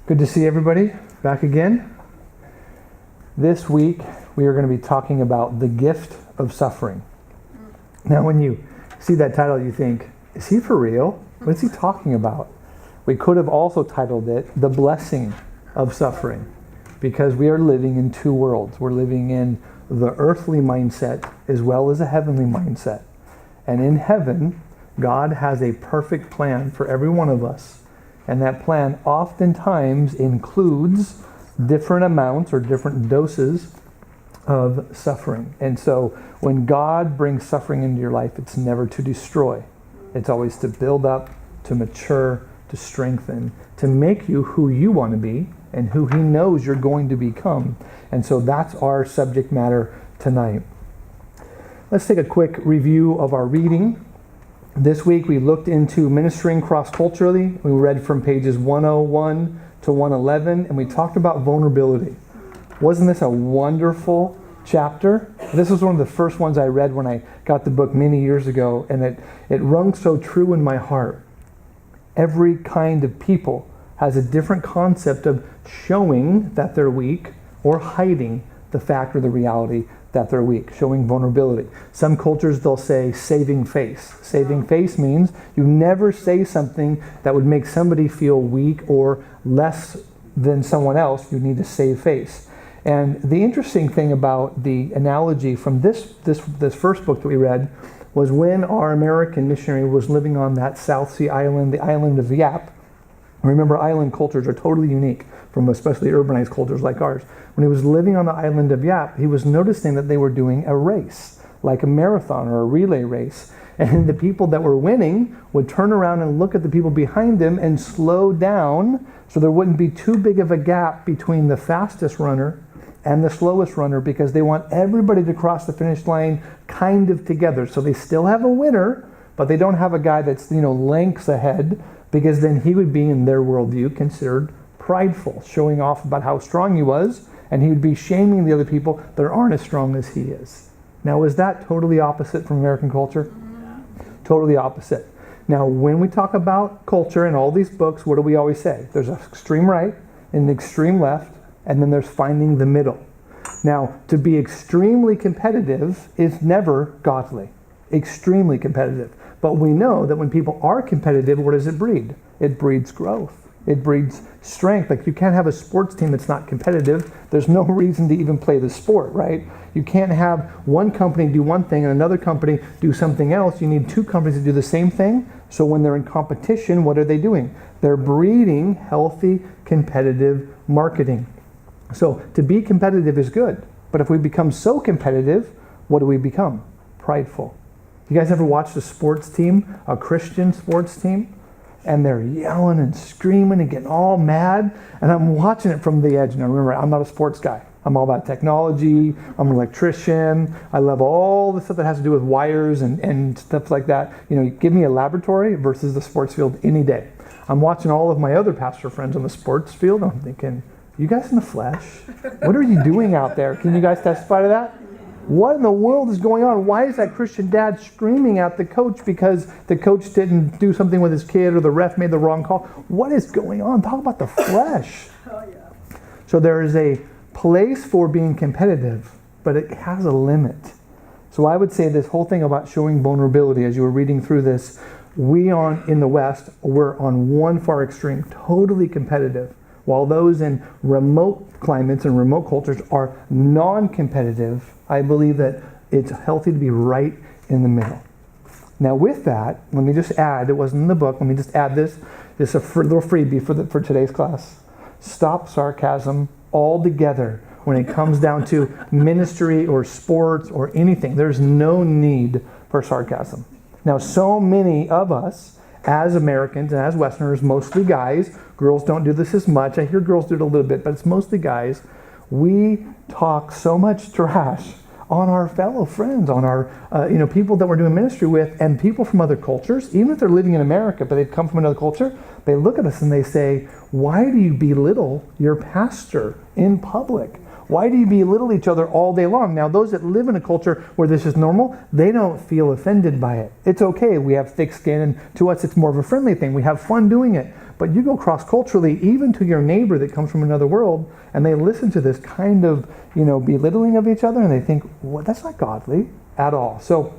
Good to see everybody back again. This week we are going to be talking about the gift of suffering. Now when you see that title you think, is he for real? What is he talking about? We could have also titled it The Blessing of Suffering, because we are living in two worlds. We're living in the earthly mindset as well as a heavenly mindset. And in heaven, God has a perfect plan for every one of us. And that plan oftentimes includes different amounts or different doses of suffering. And so when God brings suffering into your life, it's never to destroy. It's always to build up, to mature, to strengthen, to make you who you want to be and who He knows you're going to become. And so that's our subject matter tonight. Let's take a quick review of our reading. This week we looked into ministering cross-culturally. We read from pages 101 to 111, and we talked about vulnerability. Wasn't this a wonderful chapter? This was one of the first ones I read when I got the book many years ago, and it rung so true in my heart. Every kind of people has a different concept of showing that they're weak or hiding the fact or the reality that they're weak, showing vulnerability. Some cultures, they'll say saving face. Saving face means you never say something that would make somebody feel weak or less than someone else. You need to save face. And the interesting thing about the analogy from this first book that we read was when our American missionary was living on that South Sea island, the island of Yap. Remember, island cultures are totally unique from especially urbanized cultures like ours. When he was living on the island of Yap, he was noticing that they were doing a race, like a marathon or a relay race. And the people that were winning would turn around and look at the people behind them and slow down so there wouldn't be too big of a gap between the fastest runner and the slowest runner, because they want everybody to cross the finish line kind of together. So they still have a winner, but they don't have a guy that's, lengths ahead, because then he would be, in their worldview, considered prideful, showing off about how strong he was, and he would be shaming the other people that aren't as strong as he is. Now, is that totally opposite from American culture? Yeah. Totally opposite. Now, when we talk about culture in all these books, what do we always say? There's an extreme right and an extreme left, and then there's finding the middle. Now, to be extremely competitive is never godly. Extremely competitive. But we know that when people are competitive, what does it breed? It breeds growth. It breeds strength. Like, you can't have a sports team that's not competitive. There's no reason to even play the sport, right? You can't have one company do one thing and another company do something else. You need two companies to do the same thing. So when they're in competition, what are they doing? They're breeding healthy, competitive marketing. So to be competitive is good. But if we become so competitive, what do we become? Prideful. You guys ever watched a sports team, a Christian sports team? And they're yelling and screaming and getting all mad. And I'm watching it from the edge. Now remember, I'm not a sports guy. I'm all about technology. I'm an electrician. I love all the stuff that has to do with wires and stuff like that. Give me a laboratory versus the sports field any day. I'm watching all of my other pastor friends on the sports field. And I'm thinking, you guys in the flesh? What are you doing out there? Can you guys testify to that? What in the world is going on? Why is that Christian dad screaming at the coach because the coach didn't do something with his kid or the ref made the wrong call? What is going on? Talk about the flesh. Oh, yeah. So there is a place for being competitive, but it has a limit. So I would say this whole thing about showing vulnerability, as you were reading through this, in the West, we're on one far extreme, totally competitive, while those in remote climates and remote cultures are non-competitive. I believe that it's healthy to be right in the middle. Now with that, let me just add, it wasn't in the book, let me just add this is a little freebie for today's class. Stop sarcasm altogether when it comes down to ministry or sports or anything. There's no need for sarcasm. Now, so many of us, as Americans and as Westerners, mostly guys, girls don't do this as much. I hear girls do it a little bit, but it's mostly guys. We talk so much trash on our fellow friends, on our people that we're doing ministry with, and people from other cultures. Even if they're living in America, but they've come from another culture, they look at us and they say, "Why do you belittle your pastor in public? Why do you belittle each other all day long?" Now, those that live in a culture where this is normal, they don't feel offended by it. It's okay. We have thick skin, and to us, it's more of a friendly thing. We have fun doing it. But you go cross-culturally, even to your neighbor that comes from another world, and they listen to this kind of, belittling of each other, and they think, well, that's not godly at all. So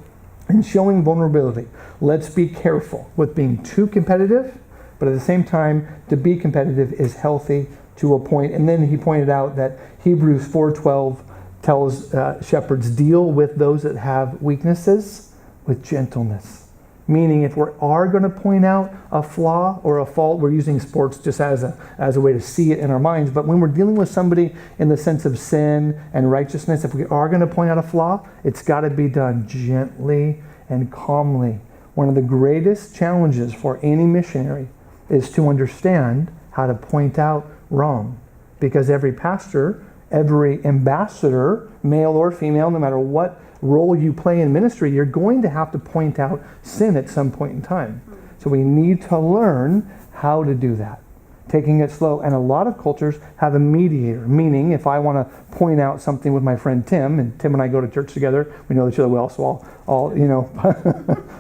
in showing vulnerability, let's be careful with being too competitive, but at the same time, to be competitive is healthy to a point. And then he pointed out that Hebrews 4:12 tells shepherds, deal with those that have weaknesses with gentleness. Meaning if we are going to point out a flaw or a fault, we're using sports just as a way to see it in our minds. But when we're dealing with somebody in the sense of sin and righteousness, if we are going to point out a flaw, it's got to be done gently and calmly. One of the greatest challenges for any missionary is to understand how to point out wrong. Because every pastor, every ambassador, male or female, no matter what role you play in ministry, you're going to have to point out sin at some point in time. So we need to learn how to do that, taking it slow. And a lot of cultures have a mediator, meaning if I want to point out something with my friend Tim, and Tim and I go to church together, we know each other well, so I'll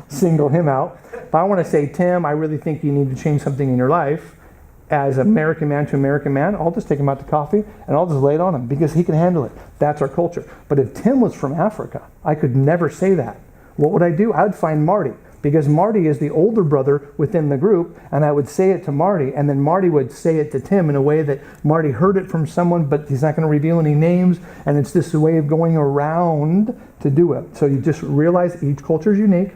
single him out. If I want to say, Tim, I really think you need to change something in your life, as American man to American man, I'll just take him out to coffee and I'll just lay it on him because he can handle it. That's our culture. But if Tim was from Africa, I could never say that. What would I do? I would find Marty, because Marty is the older brother within the group, and I would say it to Marty, and then Marty would say it to Tim in a way that Marty heard it from someone, but he's not going to reveal any names, and it's this way of going around to do it. So you just realize each culture is unique.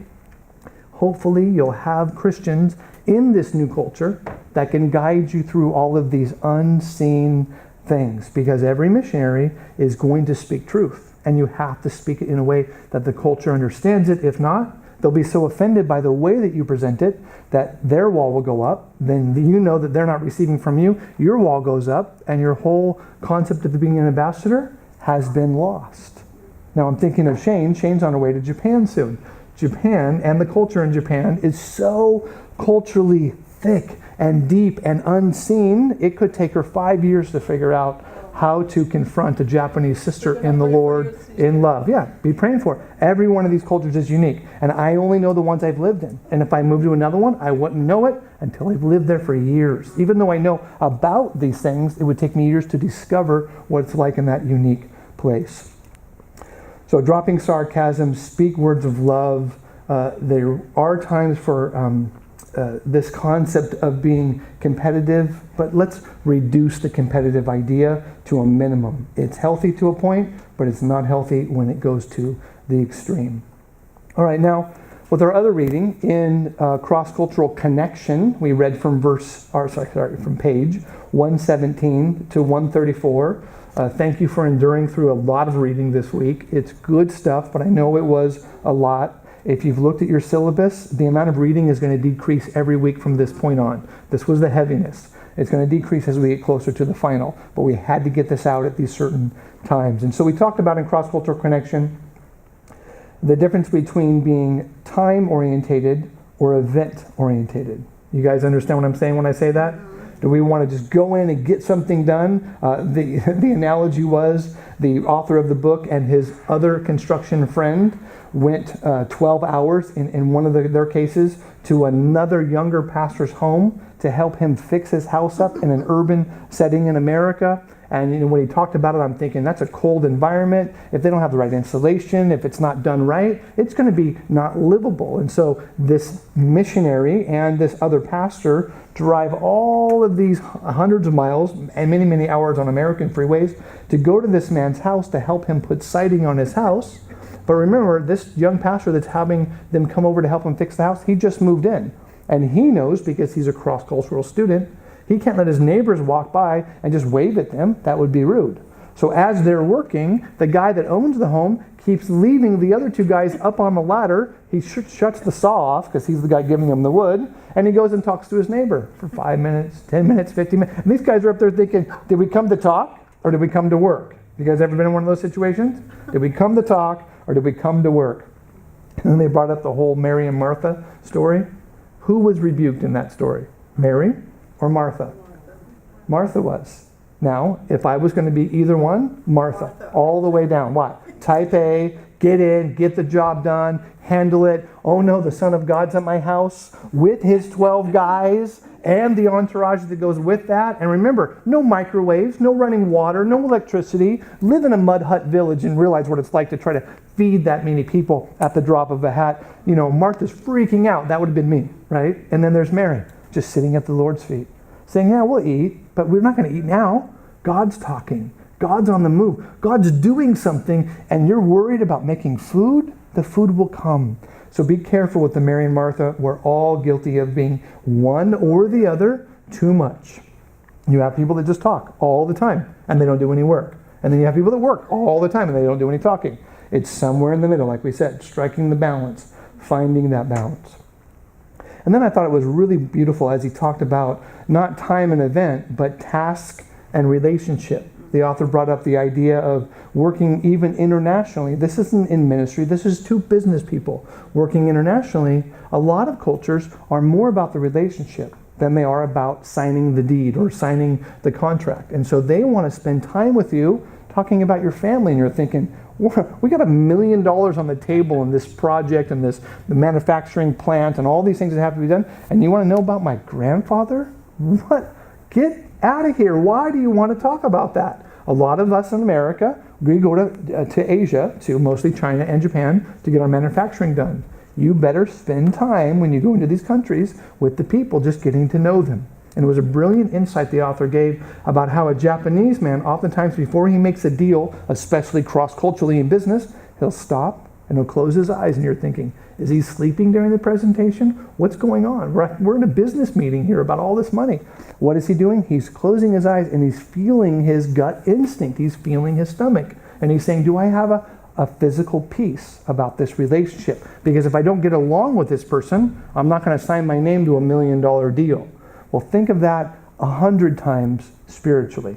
Hopefully you'll have Christians in this new culture that can guide you through all of these unseen things, because every missionary is going to speak truth, and you have to speak it in a way that the culture understands it. If not, they'll be so offended by the way that you present it that their wall will go up. Then you know that they're not receiving from you. Your wall goes up, and your whole concept of being an ambassador has been lost. Now I'm thinking of Shane. Shane's on her way to Japan soon. Japan and the culture in Japan is so culturally thick and deep and unseen. It could take her 5 years to figure out how to confront a Japanese sister in the Lord in love. Yeah, be praying for her. Every one of these cultures is unique, and I only know the ones I've lived in. And if I moved to another one, I wouldn't know it until I've lived there for years. Even though I know about these things, it would take me years to discover what it's like in that unique place. So dropping sarcasm, speak words of love. There are times for this concept of being competitive, but let's reduce the competitive idea to a minimum. It's healthy to a point, but it's not healthy when it goes to the extreme. All right, now with our other reading in cross-cultural connection, we read from from page 117 to 134. Thank you for enduring through a lot of reading this week. It's good stuff, but I know it was a lot. If you've looked at your syllabus, the amount of reading is going to decrease every week from this point on. This was the heaviness. It's going to decrease as we get closer to the final, but we had to get this out at these certain times. And so we talked about in cross-cultural connection the difference between being time-orientated or event-orientated. You guys understand what I'm saying when I say that? Do we want to just go in and get something done? The analogy was the author of the book and his other construction friend went 12 hours in one of their cases to another younger pastor's home to help him fix his house up in an urban setting in America. And when he talked about it, I'm thinking that's a cold environment. If they don't have the right insulation, if it's not done right, it's going to be not livable. And so this missionary and this other pastor drive all of these hundreds of miles and many, many hours on American freeways to go to this man's house to help him put siding on his house. But remember, this young pastor that's having them come over to help him fix the house, he just moved in. And he knows, because he's a cross-cultural student, he can't let his neighbors walk by and just wave at them. That would be rude. So as they're working, the guy that owns the home keeps leaving the other two guys up on the ladder. He shuts the saw off because he's the guy giving him the wood. And he goes and talks to his neighbor for 5 minutes, 10 minutes, 15 minutes. And these guys are up there thinking, did we come to talk or did we come to work? You guys ever been in one of those situations? Did we come to talk or did we come to work? And then they brought up the whole Mary and Martha story. Who was rebuked in that story? Mary or Martha? Martha was. Now, if I was going to be either one, Martha. All the way down. Why? Type A, get in, get the job done, handle it. Oh no, the Son of God's at my house with his 12 guys, and the entourage that goes with that. And remember, no microwaves, no running water, no electricity. Live in a mud hut village and realize what it's like to try to feed that many people at the drop of a hat. You know, Martha's freaking out. That would have been me, right? And then there's Mary, just sitting at the Lord's feet, saying, yeah, we'll eat, but we're not going to eat now. God's talking. God's on the move. God's doing something, and you're worried about making food? The food will come. So be careful with the Mary and Martha. We're all guilty of being one or the other too much. You have people that just talk all the time, and they don't do any work. And then you have people that work all the time, and they don't do any talking. It's somewhere in the middle, like we said, striking the balance, finding that balance. And then I thought it was really beautiful as he talked about not time and event, but task and relationship. The author brought up the idea of working even internationally. This isn't in ministry. This is two business people working internationally. A lot of cultures are more about the relationship than they are about signing the deed or signing the contract. And so they want to spend time with you talking about your family, and you're thinking, we got $1 million on the table in this project and the manufacturing plant and all these things that have to be done, and you want to know about my grandfather? What? Get out of here. Why do you want to talk about that? A lot of us in America, we go to Asia, to mostly China and Japan, to get our manufacturing done. You better spend time when you go into these countries with the people, just getting to know them. And it was a brilliant insight the author gave about how a Japanese man, oftentimes before he makes a deal, especially cross-culturally in business, he'll stop and he'll close his eyes, and you're thinking, is he sleeping during the presentation? What's going on? We're in a business meeting here about all this money. What is he doing? He's closing his eyes and he's feeling his gut instinct. He's feeling his stomach. And he's saying, do I have a physical peace about this relationship? Because if I don't get along with this person, I'm not going to sign my name to $1 million deal. Well, think of that 100 times spiritually.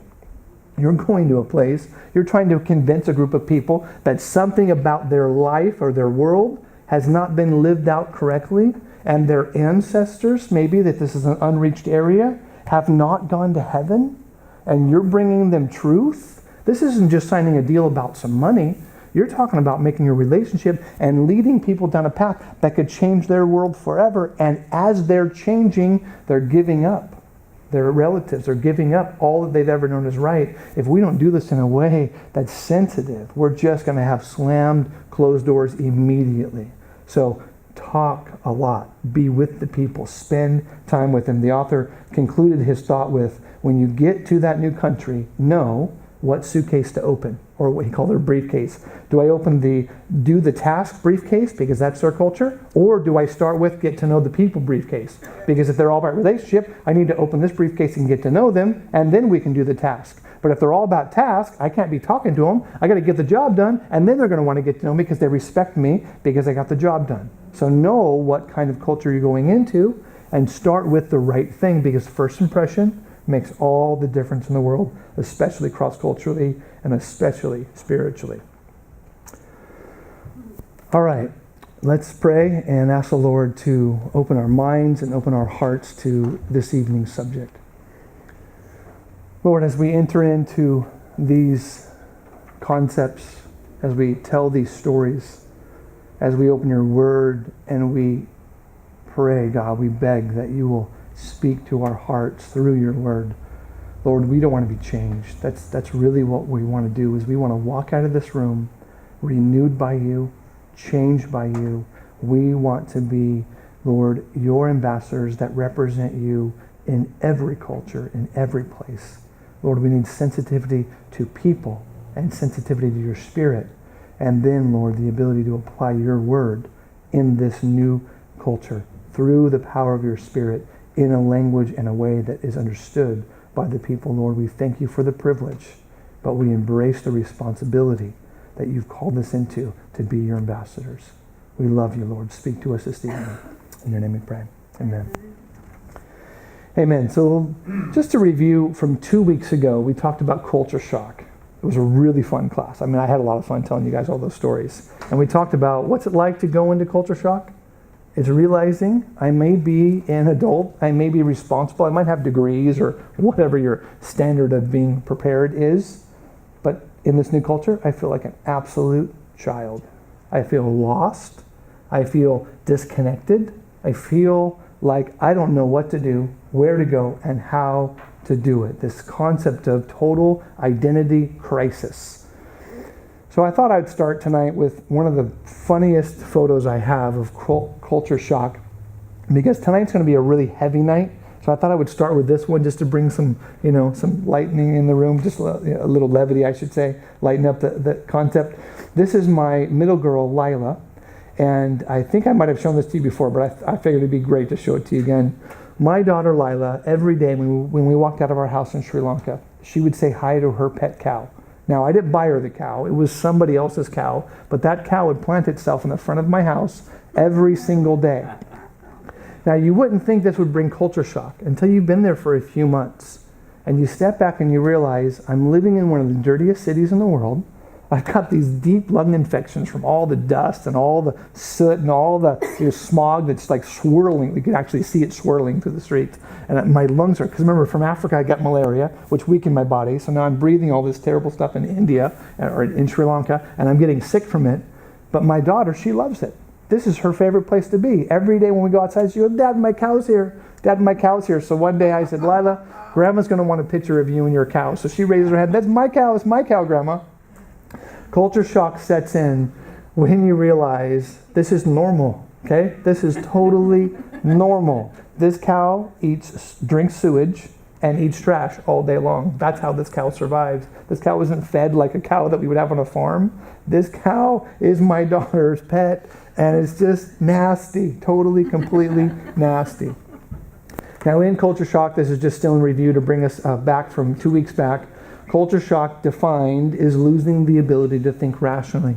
You're going to a place, you're trying to convince a group of people that something about their life or their world has not been lived out correctly, and their ancestors, maybe that this is an unreached area, have not gone to heaven, and you're bringing them truth. This isn't just signing a deal about some money. You're talking about making a relationship and leading people down a path that could change their world forever. And as they're changing, they're giving up their relatives. They're giving up all that they've ever known as right. If we don't do this in a way that's sensitive, we're just going to have slammed, closed doors immediately. So talk a lot. Be with the people. Spend time with them. The author concluded his thought with, when you get to that new country, know what suitcase to open, or what he called their briefcase. Do I open the do the task briefcase because that's their culture? Or do I start with get to know the people briefcase? Because if they're all about relationship, I need to open this briefcase and get to know them, and then we can do the task. But if they're all about task, I can't be talking to them. I got to get the job done, and then they're going to want to get to know me because they respect me because I got the job done. So know what kind of culture you're going into and start with the right thing, because first impression makes all the difference in the world, especially cross-culturally and especially spiritually. All right, let's pray and ask the Lord to open our minds and open our hearts to this evening's subject. Lord, as we enter into these concepts, as we tell these stories, as we open your word and we pray, God, we beg that you will speak to our hearts through your word. Lord, we don't want to be changed. That's really what we want to do, is we want to walk out of this room renewed by you, changed by you. We want to be, Lord, your ambassadors that represent you in every culture, in every place. Lord, we need sensitivity to people and sensitivity to your spirit. And then, Lord, the ability to apply your word in this new culture through the power of your spirit in a language and a way that is understood by the people. Lord, we thank you for the privilege, but we embrace the responsibility that you've called us into to be your ambassadors. We love you, Lord. Speak to us this evening. In your name we pray. Amen. Amen. So just to review from 2 weeks ago, we talked about culture shock. It was a really fun class. I mean, I had a lot of fun telling you guys all those stories. And we talked about what's it like to go into culture shock. It's realizing I may be an adult, I may be responsible, I might have degrees or whatever your standard of being prepared is, but in this new culture, I feel like an absolute child. I feel lost, I feel disconnected, I feel like I don't know what to do, where to go, and how to do it. This concept of total identity crisis. So I thought I'd start tonight with one of the funniest photos I have of culture shock, because tonight's going to be a really heavy night. So I thought I would start with this one just to bring some, some lightning in the room, just a little levity, I should say, lighten up the concept. This is my middle girl, Lila, and I think I might have shown this to you before, but I figured it'd be great to show it to you again. My daughter, Lila, every day when we walked out of our house in Sri Lanka, she would say hi to her pet cow. Now, I didn't buy her the cow. It was somebody else's cow, but that cow would plant itself in the front of my house every single day. Now, you wouldn't think this would bring culture shock until you've been there for a few months. And you step back and you realize, I'm living in one of the dirtiest cities in the world. I've got these deep lung infections from all the dust and all the soot and all the smog that's like swirling. We can actually see it swirling through the streets. And my lungs are, because remember, from Africa I got malaria, which weakened my body. So now I'm breathing all this terrible stuff in India or in Sri Lanka, and I'm getting sick from it. But my daughter, she loves it. This is her favorite place to be. Every day when we go outside, she goes, Dad, my cow's here. Dad, my cow's here. So one day I said, Lila, Grandma's going to want a picture of you and your cow. So she raises her head. That's my cow. It's my cow, Grandma. Culture shock sets in when you realize this is normal, okay? This is totally normal. This cow drinks sewage and eats trash all day long. That's how this cow survives. This cow isn't fed like a cow that we would have on a farm. This cow is my daughter's pet, and it's just nasty, totally, completely nasty. Now in culture shock, this is just still in review to bring us back from 2 weeks back. Culture shock defined is losing the ability to think rationally.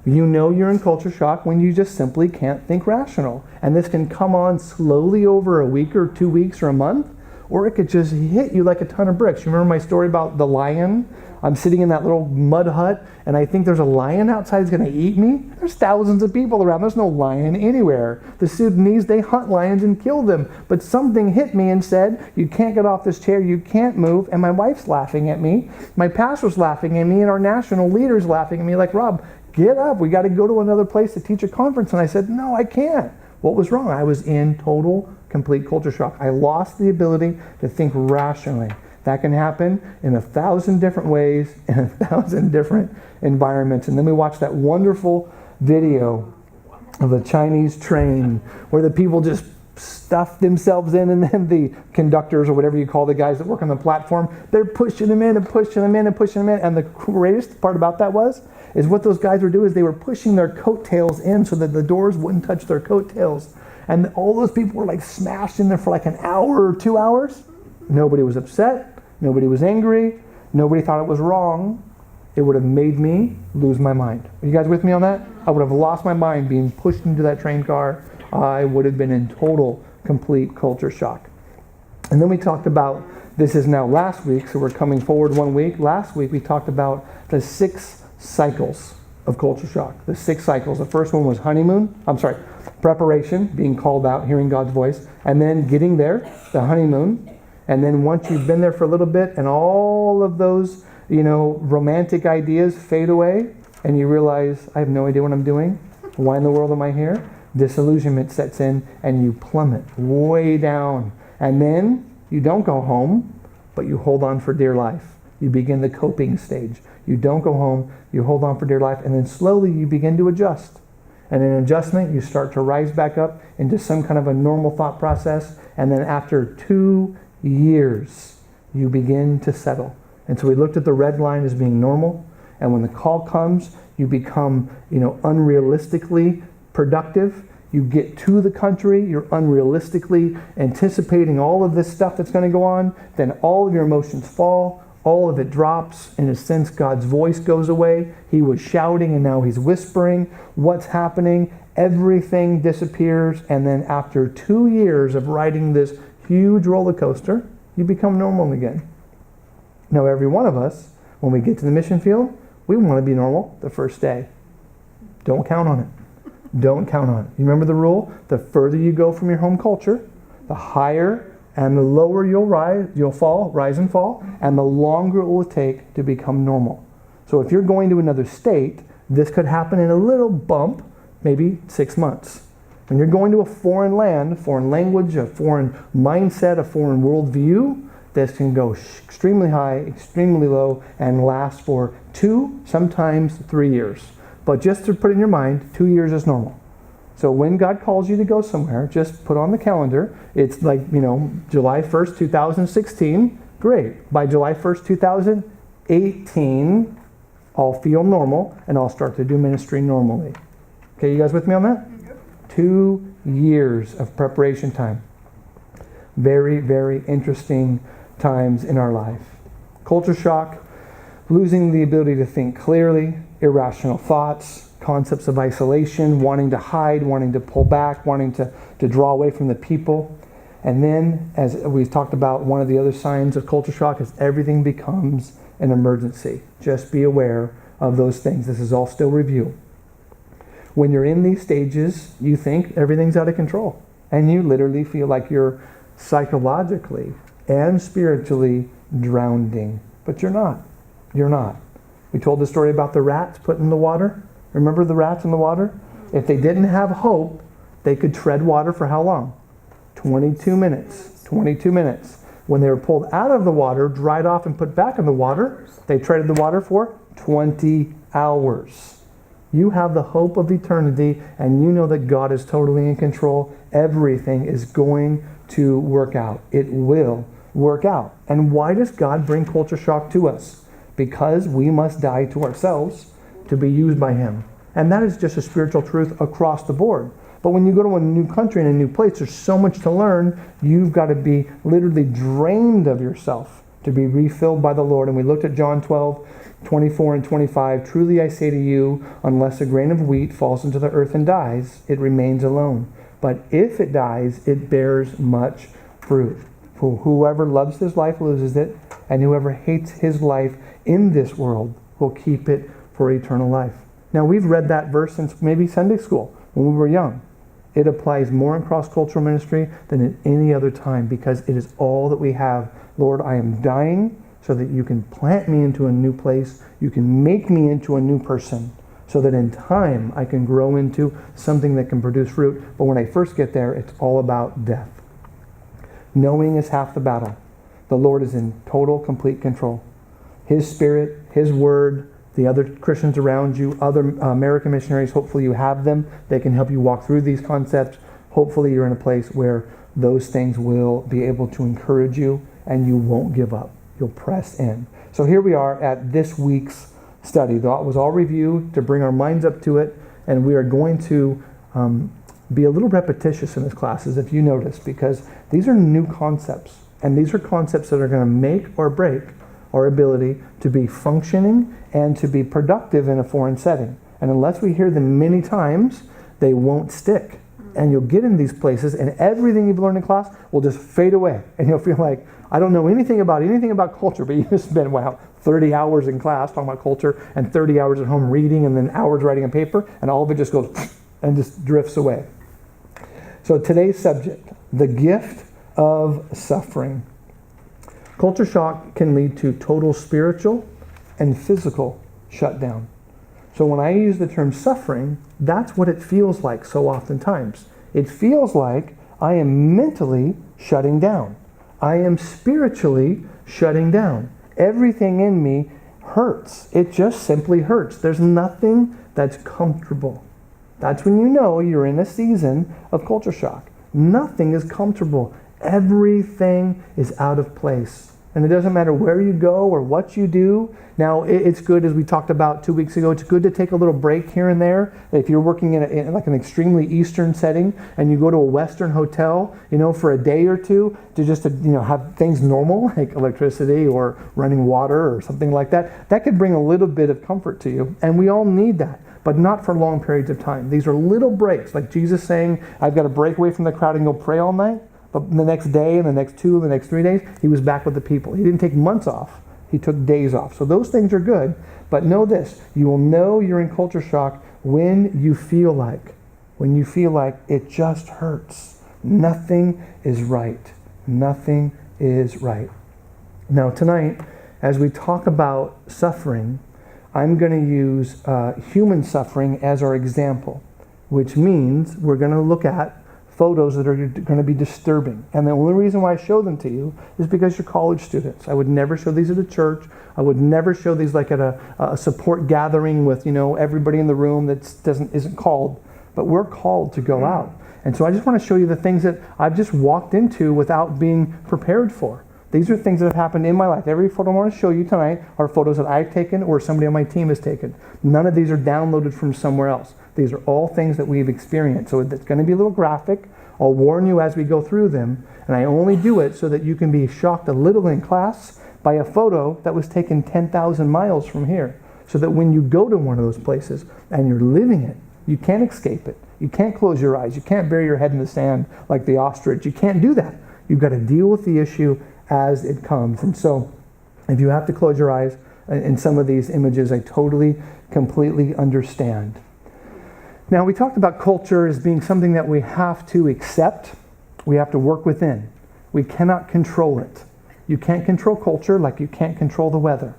You know you're in culture shock when you just simply can't think rational. And this can come on slowly over a week or 2 weeks or a month, or it could just hit you like a ton of bricks. You remember my story about the lion? I'm sitting in that little mud hut, and I think there's a lion outside that's going to eat me. There's thousands of people around. There's no lion anywhere. The Sudanese, they hunt lions and kill them. But something hit me and said, you can't get off this chair, you can't move. And my wife's laughing at me. My pastor's laughing at me, and our national leader's laughing at me like, Rob, get up. We got to go to another place to teach a conference. And I said, no, I can't. What was wrong? I was in total, complete culture shock. I lost the ability to think rationally. That can happen in 1,000 different ways, in 1,000 different environments. And then we watched that wonderful video of a Chinese train where the people just stuff themselves in, and then the conductors or whatever you call the guys that work on the platform, they're pushing them in and pushing them in and pushing them in. And the greatest part about that is what those guys were doing is they were pushing their coattails in so that the doors wouldn't touch their coattails. And all those people were like smashed in there for like an hour or 2 hours. Nobody was upset. Nobody was angry. Nobody thought it was wrong. It would have made me lose my mind. Are you guys with me on that? I would have lost my mind being pushed into that train car. I would have been in total, complete culture shock. And then we talked about, this is now last week, so we're coming forward 1 week. Last week we talked about the 6 cycles of culture shock. The 6 cycles. The first one was preparation, being called out, hearing God's voice, and then getting there, the honeymoon. And then once you've been there for a little bit and all of those, romantic ideas fade away and you realize, I have no idea what I'm doing. Why in the world am I here? Disillusionment sets in and you plummet way down. And then you don't go home, but you hold on for dear life. You begin the coping stage. You don't go home, you hold on for dear life, and then slowly you begin to adjust. And in adjustment, you start to rise back up into some kind of a normal thought process. And then after 2 years, you begin to settle. And so we looked at the red line as being normal. And when the call comes, you become, unrealistically productive. You get to the country, you're unrealistically anticipating all of this stuff that's going to go on. Then all of your emotions fall. All of it drops. In a sense, God's voice goes away. He was shouting and now he's whispering. What's happening? Everything disappears. And then after 2 years of riding this huge roller coaster, you become normal again. Now, every one of us, when we get to the mission field, we want to be normal the first day. Don't count on it. Don't count on it. You remember the rule? The further you go from your home culture, the higher and the lower you'll rise and fall, and the longer it will take to become normal. So if you're going to another state, this could happen in a little bump, maybe 6 months. When you're going to a foreign land, a foreign language, a foreign mindset, a foreign worldview, this can go extremely high, extremely low, and last for 2, sometimes 3 years. But just to put in your mind, 2 years is normal. So when God calls you to go somewhere, just put on the calendar. It's like, July 1st, 2016. Great. By July 1st, 2018, I'll feel normal and I'll start to do ministry normally. Okay, you guys with me on that? 2 years of preparation time. Very, very interesting times in our life. Culture shock, losing the ability to think clearly, irrational thoughts, concepts of isolation, wanting to hide, wanting to pull back, wanting to draw away from the people. And then, as we've talked about, one of the other signs of culture shock is everything becomes an emergency. Just be aware of those things. This is all still review. When you're in these stages, you think everything's out of control. And you literally feel like you're psychologically and spiritually drowning. But you're not. You're not. We told the story about the rats put in the water. Remember the rats in the water? If they didn't have hope, they could tread water for how long? 22 minutes. 22 minutes. When they were pulled out of the water, dried off and put back in the water, they treaded the water for 20 hours. You have the hope of eternity, and you know that God is totally in control. Everything is going to work out. It will work out. And why does God bring culture shock to us? Because we must die to ourselves to be used by Him. And that is just a spiritual truth across the board. But when you go to a new country and a new place, there's so much to learn. You've got to be literally drained of yourself to be refilled by the Lord. And we looked at John 12:24 and 25. Truly I say to you, unless a grain of wheat falls into the earth and dies, it remains alone. But if it dies, it bears much fruit. For whoever loves his life loses it, and whoever hates his life in this world will keep it for eternal life. Now, we've read that verse since maybe Sunday school when we were young. It applies more in cross-cultural ministry than at any other time because it is all that we have. Lord, I am dying so that you can plant me into a new place. You can make me into a new person so that in time I can grow into something that can produce fruit. But when I first get there, it's all about death. Knowing is half the battle. The Lord is in total, complete control. His Spirit, His Word, the other Christians around you, other American missionaries, hopefully you have them. They can help you walk through these concepts. Hopefully you're in a place where those things will be able to encourage you and you won't give up. You'll press in. So here we are at this week's study. That was all review to bring our minds up to it, and we are going to be a little repetitious in this classes, if you notice, because these are new concepts, and these are concepts that are going to make or break our ability to be functioning and to be productive in a foreign setting. And unless we hear them many times, they won't stick. And you'll get in these places, and everything you've learned in class will just fade away. And you'll feel like, I don't know anything about culture, but you spend, 30 hours in class talking about culture, and 30 hours at home reading, and then hours writing a paper, and all of it just goes and just drifts away. So today's subject, the gift of suffering. Culture shock can lead to total spiritual and physical shutdown. So when I use the term suffering, that's what it feels like so oftentimes. It feels like I am mentally shutting down. I am spiritually shutting down. Everything in me hurts. It just simply hurts. There's nothing that's comfortable. That's when you know you're in a season of culture shock. Nothing is comfortable. Everything is out of place. And it doesn't matter where you go or what you do. Now, it's good, as we talked about 2 weeks ago, it's good to take a little break here and there. If you're working in like an extremely Eastern setting and you go to a Western hotel, for a day or two to just have things normal, like electricity or running water or something like that, that could bring a little bit of comfort to you. And we all need that, but not for long periods of time. These are little breaks, like Jesus saying, I've got to break away from the crowd and go pray all night. But the next day and the next 2 and the next 3 days, he was back with the people. He didn't take months off. He took days off. So those things are good. But know this, you will know you're in culture shock when you feel like it just hurts. Nothing is right. Nothing is right. Now tonight, as we talk about suffering, I'm going to use human suffering as our example. which means we're going to look at photos that are going to be disturbing. And the only reason why I show them to you is because you're college students. I would never show these at a church. I would never show these like at a support gathering with, everybody in the room that isn't called. But we're called to go out. And so I just want to show you the things that I've just walked into without being prepared for. These are things that have happened in my life. Every photo I want to show you tonight are photos that I've taken or somebody on my team has taken. None of these are downloaded from somewhere else. These are all things that we've experienced. So it's going to be a little graphic. I'll warn you as we go through them. And I only do it so that you can be shocked a little in class by a photo that was taken 10,000 miles from here. So that when you go to one of those places and you're living it, you can't escape it. You can't close your eyes. You can't bury your head in the sand like the ostrich. You can't do that. You've got to deal with the issue as it comes. And so if you have to close your eyes in some of these images, I totally, completely understand. Now, we talked about culture as being something that we have to accept. We have to work within. We cannot control it. You can't control culture like you can't control the weather.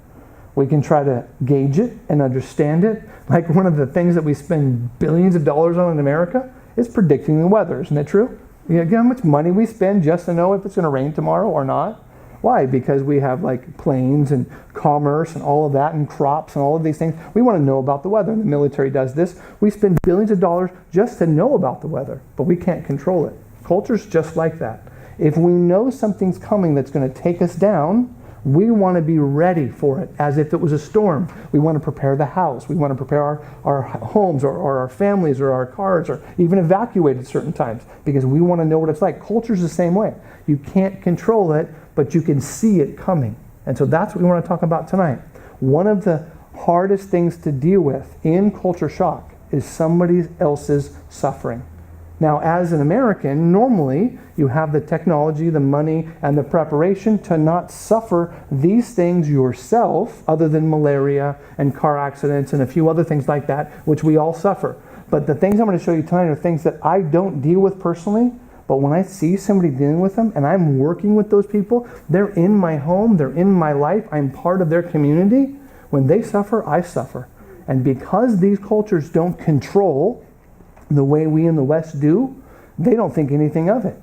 We can try to gauge it and understand it. Like one of the things that we spend billions of dollars on in America is predicting the weather. Isn't that true? You know how much money we spend just to know if it's going to rain tomorrow or not? Why? Because we have like planes and commerce and all of that and crops and all of these things. We want to know about the weather. And the military does this. We spend billions of dollars just to know about the weather, but we can't control it. Culture's just like that. If we know something's coming that's going to take us down, we want to be ready for it as if it was a storm. We want to prepare the house. We want to prepare our homes or our families or our cars or even evacuate at certain times because we want to know what it's like. Culture's the same way. You can't control it, but you can see it coming. And so that's what we want to talk about tonight. One of the hardest things to deal with in culture shock is somebody else's suffering. Now, as an American, normally you have the technology, the money, and the preparation to not suffer these things yourself, other than malaria and car accidents and a few other things like that, which we all suffer. But the things I'm going to show you tonight are things that I don't deal with personally, but when I see somebody dealing with them and I'm working with those people, they're in my home, they're in my life, I'm part of their community. When they suffer, I suffer. And because these cultures don't control the way we in the West do, they don't think anything of it.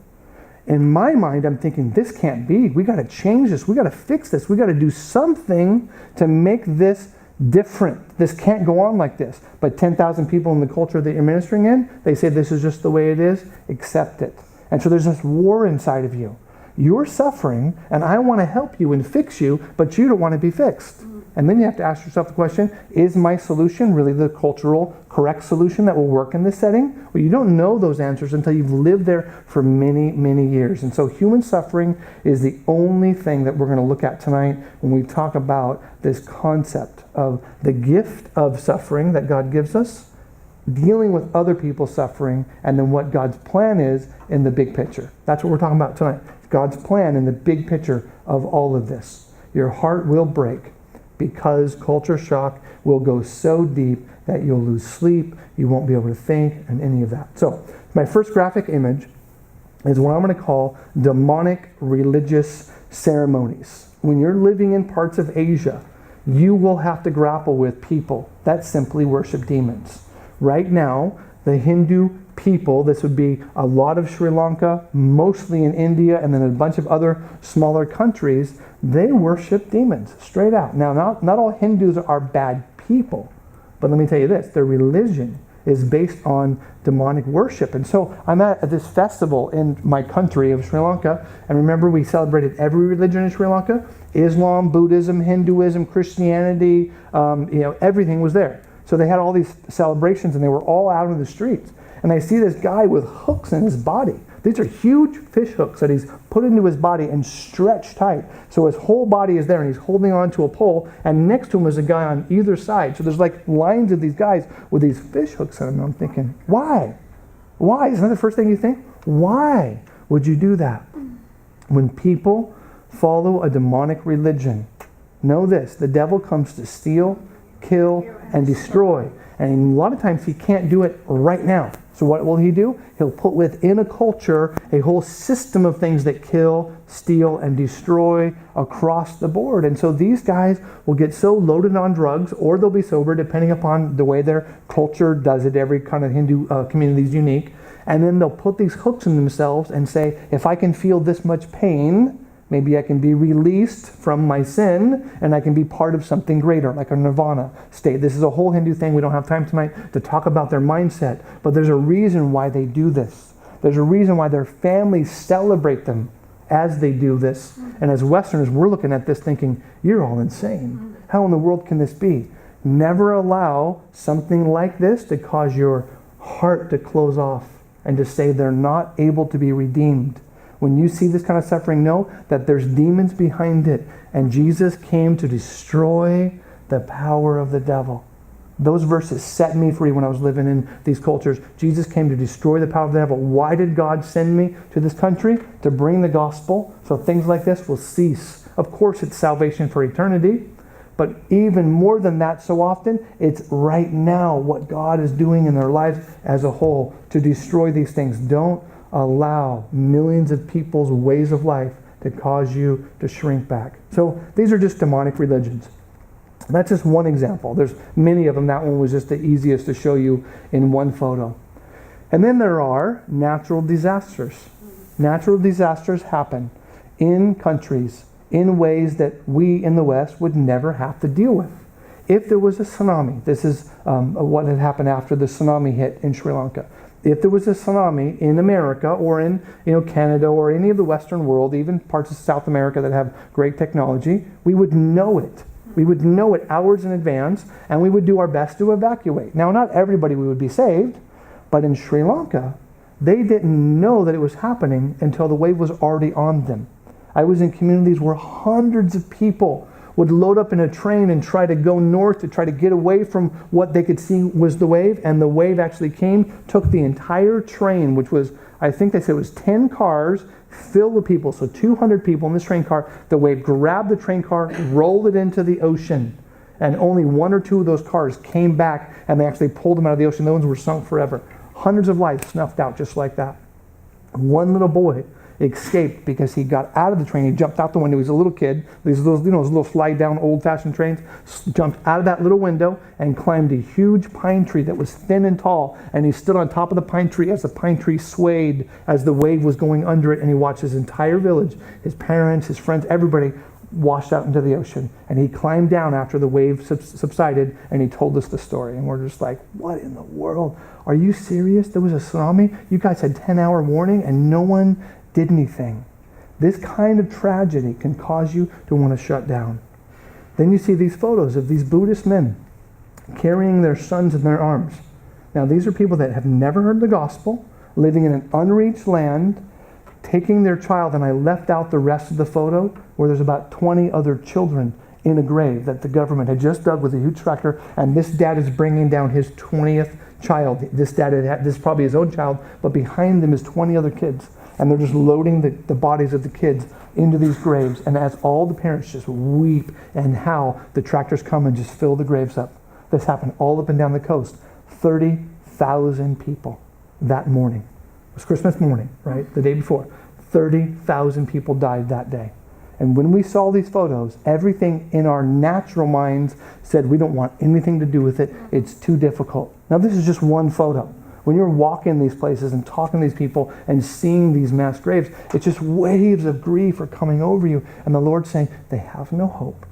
In my mind, I'm thinking, this can't be. We got to change this. We got to fix this. We got to do something to make this different. This can't go on like this. But 10,000 people in the culture that you're ministering in, they say this is just the way it is. Accept it. And so there's this war inside of you. You're suffering, and I want to help you and fix you, but you don't want to be fixed. And then you have to ask yourself the question, is my solution really the cultural correct solution that will work in this setting? Well, you don't know those answers until you've lived there for many, many years. And so human suffering is the only thing that we're going to look at tonight when we talk about this concept of the gift of suffering that God gives us, dealing with other people's suffering, and then what God's plan is in the big picture. That's what we're talking about tonight. God's plan in the big picture of all of this. Your heart will break because culture shock will go so deep that you'll lose sleep, you won't be able to think, and any of that. So, my first graphic image is what I'm going to call demonic religious ceremonies. When you're living in parts of Asia, you will have to grapple with people that simply worship demons. Right now, the Hindu people, this would be a lot of Sri Lanka, mostly in India, and then a bunch of other smaller countries, they worship demons, straight out. Now, not all Hindus are bad people, but let me tell you this, their religion is based on demonic worship. And so I'm at this festival in my country of Sri Lanka, and remember we celebrated every religion in Sri Lanka, Islam, Buddhism, Hinduism, Christianity, everything was there. So they had all these celebrations, and they were all out in the streets. And I see this guy with hooks in his body. These are huge fish hooks that he's put into his body and stretched tight. So his whole body is there, and he's holding on to a pole, and next to him is a guy on either side. So there's like lines of these guys with these fish hooks in them. And I'm thinking, why? Why? Isn't that the first thing you think? Why would you do that? When people follow a demonic religion, know this, the devil comes to steal, kill, and destroy. And a lot of times he can't do it right now. So what will he do? He'll put within a culture a whole system of things that kill, steal, and destroy across the board. And so these guys will get so loaded on drugs, or they'll be sober, depending upon the way their culture does it. Every kind of Hindu community is unique. And then they'll put these hooks in themselves and say, if I can feel this much pain, maybe I can be released from my sin and I can be part of something greater, like a nirvana state. This is a whole Hindu thing. We don't have time tonight to talk about their mindset, but there's a reason why they do this. There's a reason why their families celebrate them as they do this. And as Westerners, we're looking at this thinking, you're all insane. How in the world can this be? Never allow something like this to cause your heart to close off and to say they're not able to be redeemed. When you see this kind of suffering, know that there's demons behind it. And Jesus came to destroy the power of the devil. Those verses set me free when I was living in these cultures. Jesus came to destroy the power of the devil. Why did God send me to this country? To bring the gospel so things like this will cease. Of course, it's salvation for eternity. But even more than that, so often, it's right now what God is doing in their lives as a whole to destroy these things. Don't allow millions of people's ways of life to cause you to shrink back. So these are just demonic religions. That's just one example. There's many of them. That one was just the easiest to show you in one photo. And then there are natural disasters. Natural disasters happen in countries in ways that we in the West would never have to deal with. If there was a tsunami, this is what had happened after the tsunami hit in Sri Lanka. If there was a tsunami in America or in Canada or any of the Western world, even parts of South America that have great technology, we would know it. We would know it hours in advance, and we would do our best to evacuate. Now, not everybody would be saved, but in Sri Lanka, they didn't know that it was happening until the wave was already on them. I was in communities where hundreds of people would load up in a train and try to go north to try to get away from what they could see was the wave, and the wave actually came, took the entire train, which was, I think they said it was 10 cars filled with people, so 200 people in this train car. The wave grabbed the train car, rolled it into the ocean, and only one or two of those cars came back, and they actually pulled them out of the ocean. Those ones were sunk forever. Hundreds of lives snuffed out just like that. One little boy escaped because he got out of the train. He jumped out the window. He was a little kid. Those little slide down old-fashioned trains. Jumped out of that little window and climbed a huge pine tree that was thin and tall. And he stood on top of the pine tree as the pine tree swayed as the wave was going under it. And he watched his entire village, his parents, his friends, everybody washed out into the ocean. And he climbed down after the wave subsided, and he told us the story. And we're just like, what in the world? Are you serious? There was a tsunami? You guys had 10-hour warning and no one did anything. This kind of tragedy can cause you to want to shut down. Then you see these photos of these Buddhist men carrying their sons in their arms. Now these are people that have never heard the gospel, living in an unreached land, taking their child, and I left out the rest of the photo where there's about 20 other children in a grave that the government had just dug with a huge tractor, and this dad is bringing down his 20th child. This is probably his own child, but behind them is 20 other kids. And they're just loading the bodies of the kids into these graves. And as all the parents just weep and howl, the tractors come and just fill the graves up. This happened all up and down the coast. 30,000 people that morning. It was Christmas morning, right? The day before. 30,000 people died that day. And when we saw these photos, everything in our natural minds said, we don't want anything to do with it. It's too difficult. Now this is just one photo. When you're walking these places and talking to these people and seeing these mass graves, it's just waves of grief are coming over you. And the Lord's saying, they have no hope.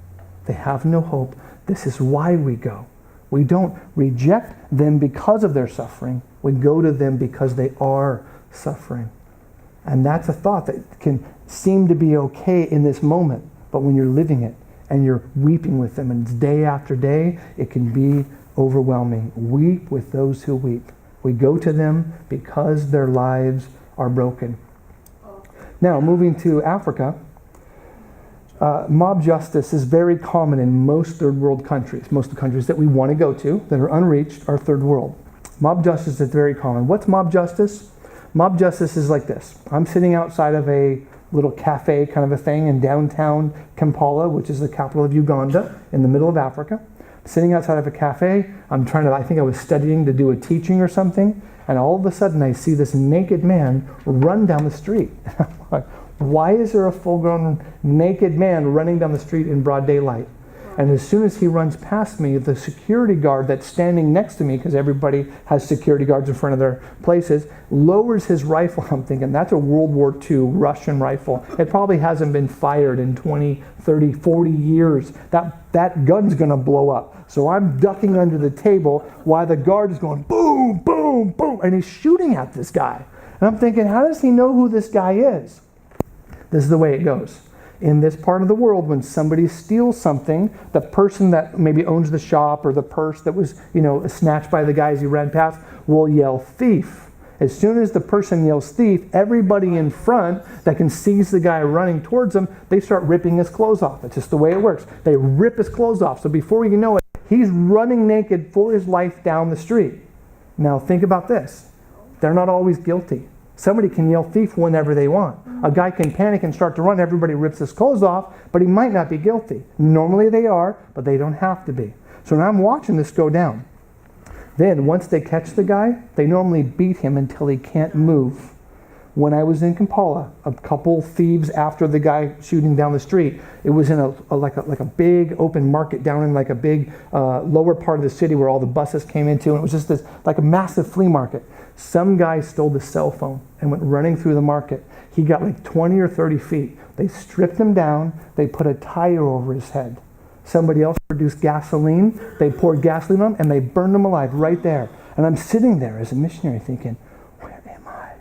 They have no hope. This is why we go. We don't reject them because of their suffering. We go to them because they are suffering. And that's a thought that can seem to be okay in this moment. But when you're living it and you're weeping with them, and it's day after day, it can be overwhelming. Weep with those who weep. We go to them because their lives are broken. Now, moving to Africa, mob justice is very common in most third world countries. Most of the countries that we want to go to that are unreached are third world. Mob justice is very common. What's mob justice? Mob justice is like this. I'm sitting outside of a little cafe kind of a thing in downtown Kampala, which is the capital of Uganda, in the middle of Africa. Sitting outside of a cafe, I think I was studying to do a teaching or something, and all of a sudden I see this naked man run down the street. And I'm like, why is there a full-grown naked man running down the street in broad daylight? And as soon as he runs past me, the security guard that's standing next to me, because everybody has security guards in front of their places, lowers his rifle. I'm thinking, that's a World War II Russian rifle. It probably hasn't been fired in 20, 30, 40 years. That gun's going to blow up. So I'm ducking under the table while the guard is going boom, boom, boom, and he's shooting at this guy. And I'm thinking, how does he know who this guy is? This is the way it goes. In this part of the world, when somebody steals something, the person that maybe owns the shop or the purse that was, snatched by the guys he ran past will yell thief. As soon as the person yells thief, everybody in front that can seize the guy running towards them, they start ripping his clothes off. It's just the way it works. They rip his clothes off. So before you know it, he's running naked for his life down the street. Now think about this. They're not always guilty. Somebody can yell thief whenever they want. A guy can panic and start to run. Everybody rips his clothes off, but he might not be guilty. Normally they are, but they don't have to be. So now I'm watching this go down. Then once they catch the guy, they normally beat him until he can't move. When I was in Kampala, a couple thieves after the guy shooting down the street, it was in a big open market down in like a big lower part of the city where all the buses came into, and it was just this like a massive flea market. Some guy stole the cell phone and went running through the market. He got like 20 or 30 feet. They stripped him down. They put a tire over his head. Somebody else produced gasoline. They poured gasoline on him and they burned him alive right there. And I'm sitting there as a missionary thinking, where am I?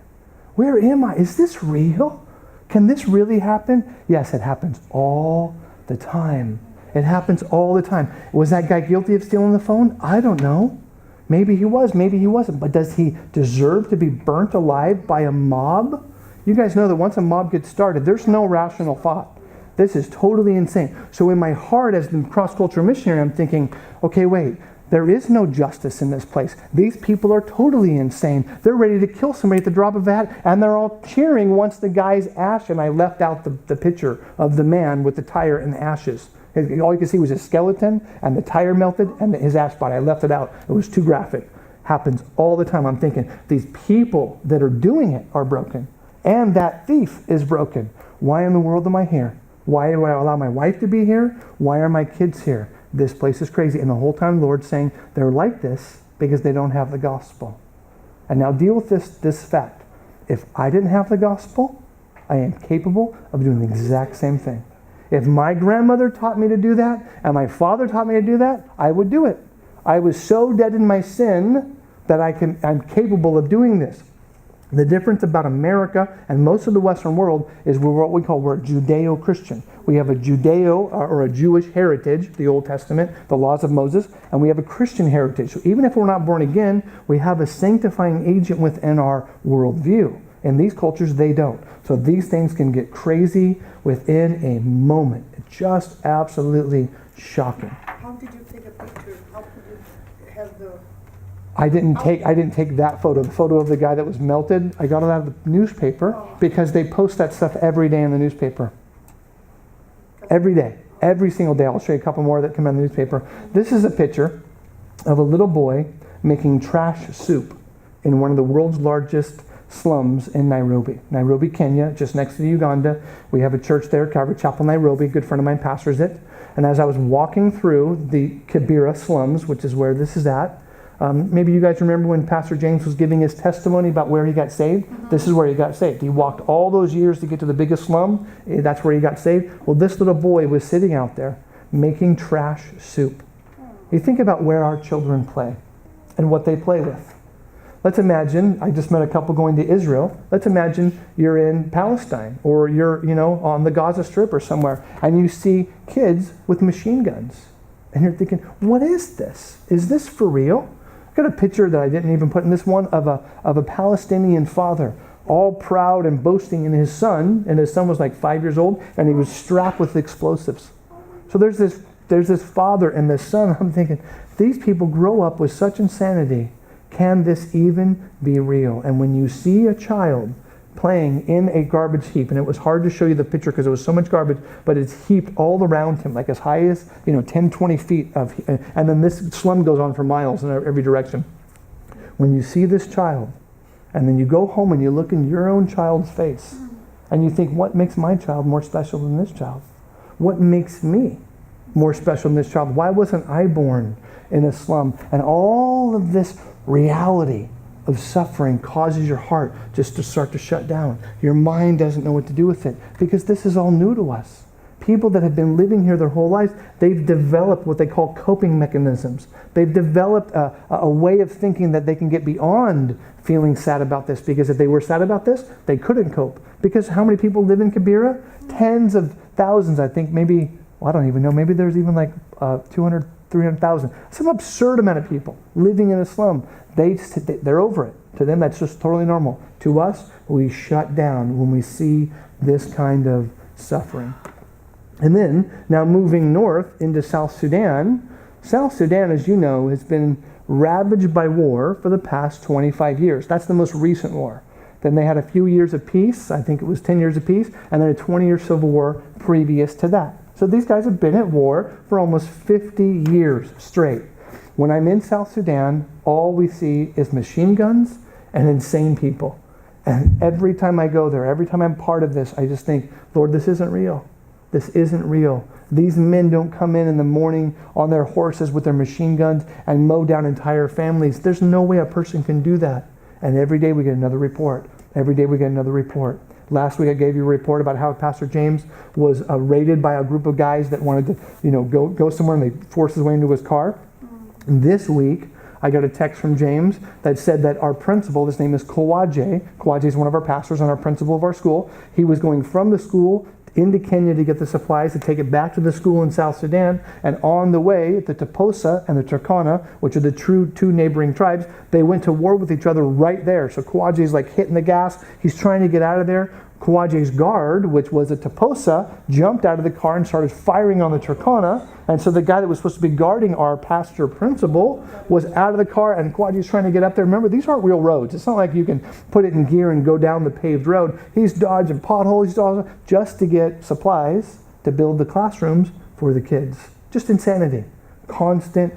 Where am I? Is this real? Can this really happen? Yes, it happens all the time. It happens all the time. Was that guy guilty of stealing the phone? I don't know. Maybe he was, maybe he wasn't. But does he deserve to be burnt alive by a mob? You guys know that once a mob gets started, there's no rational thought. This is totally insane. So in my heart as the cross-cultural missionary, I'm thinking, okay, wait, there is no justice in this place. These people are totally insane. They're ready to kill somebody at the drop of a hat, and they're all cheering once the guy's ash, and I left out the picture of the man with the tire and the ashes. All you could see was his skeleton, and the tire melted, and his ash body. I left it out. It was too graphic. Happens all the time. I'm thinking, these people that are doing it are broken, and that thief is broken. Why in the world am I here? Why do I allow my wife to be here? Why are my kids here? This place is crazy. And the whole time the Lord's saying, they're like this because they don't have the gospel. And now deal with this fact. If I didn't have the gospel, I am capable of doing the exact same thing. If my grandmother taught me to do that, and my father taught me to do that, I would do it. I was so dead in my sin that I'm capable of doing this. The difference about America and most of the Western world is we're Judeo-Christian. We have a Judeo or a Jewish heritage, the Old Testament, the laws of Moses, and we have a Christian heritage. So even if we're not born again, we have a sanctifying agent within our worldview. In these cultures, they don't. So these things can get crazy within a moment. It's just absolutely shocking. How did you take a picture? How could you have the... I didn't take that photo. The photo of the guy that was melted, I got it out of the newspaper because they post that stuff every day in the newspaper. Every day. Every single day. I'll show you a couple more that come out in the newspaper. This is a picture of a little boy making trash soup in one of the world's largest slums in Nairobi, Kenya, just next to Uganda. We have a church there, Calvary Chapel, Nairobi. A good friend of mine pastors it. And as I was walking through the Kibera slums, which is where this is at, maybe you guys remember when Pastor James was giving his testimony about where he got saved? Mm-hmm. This is where he got saved. He walked all those years to get to the biggest slum. That's where he got saved. Well, this little boy was sitting out there making trash soup. You think about where our children play and what they play with. Let's imagine, I just met a couple going to Israel. Let's imagine you're in Palestine or you're, on the Gaza Strip or somewhere, and you see kids with machine guns. And you're thinking, what is this? Is this for real? I've got a picture that I didn't even put in this one of a Palestinian father, all proud and boasting in his son, and his son was like 5 years old, and he was strapped with explosives. So there's this father and this son. I'm thinking, these people grow up with such insanity. Can this even be real? And when you see a child playing in a garbage heap, and it was hard to show you the picture because there was so much garbage, but it's heaped all around him, like as high as 10, 20 feet of, and then this slum goes on for miles in every direction. When you see this child, and then you go home and you look in your own child's face, and you think, what makes my child more special than this child? What makes me more special than this child? Why wasn't I born in a slum? And all of this reality of suffering causes your heart just to start to shut down. Your mind doesn't know what to do with it because this is all new to us. People that have been living here their whole lives, they've developed what they call coping mechanisms. They've developed a way of thinking that they can get beyond feeling sad about this, because if they were sad about this, they couldn't cope. Because how many people live in Kibera? Tens of thousands, I think, maybe, well, I don't even know, maybe there's even like 200, 300,000. Some absurd amount of people living in a slum. They're over it. To them, that's just totally normal. To us, we shut down when we see this kind of suffering. And then, now moving north into South Sudan. South Sudan, as you know, has been ravaged by war for the past 25 years. That's the most recent war. Then they had a few years of peace. I think it was 10 years of peace. And then a 20-year civil war previous to that. So these guys have been at war for almost 50 years straight. When I'm in South Sudan, all we see is machine guns and insane people. And every time I go there, every time I'm part of this, I just think, Lord, this isn't real. This isn't real. These men don't come in the morning on their horses with their machine guns and mow down entire families. There's no way a person can do that. And every day we get another report. Every day we get another report. Last week I gave you a report about how Pastor James was raided by a group of guys that wanted to, go somewhere, and they forced his way into his car. And this week I got a text from James that said that our principal, his name is Kawaje. Kawaje is one of our pastors and our principal of our school. He was going from the school into Kenya to get the supplies to take it back to the school in South Sudan, and on the way, the Toposa and the Turkana, which are the two neighboring tribes, they went to war with each other right there. So Kawaje's like hitting the gas, he's trying to get out of there. Kawaje's guard, which was a Toposa, jumped out of the car and started firing on the Turkana, and so the guy that was supposed to be guarding our pastor principal was out of the car, and Kawaje's trying to get up there. Remember, these aren't real roads. It's not like you can put it in gear and go down the paved road. He's dodging potholes, he's dodging just to get supplies to build the classrooms for the kids. Just insanity. Constant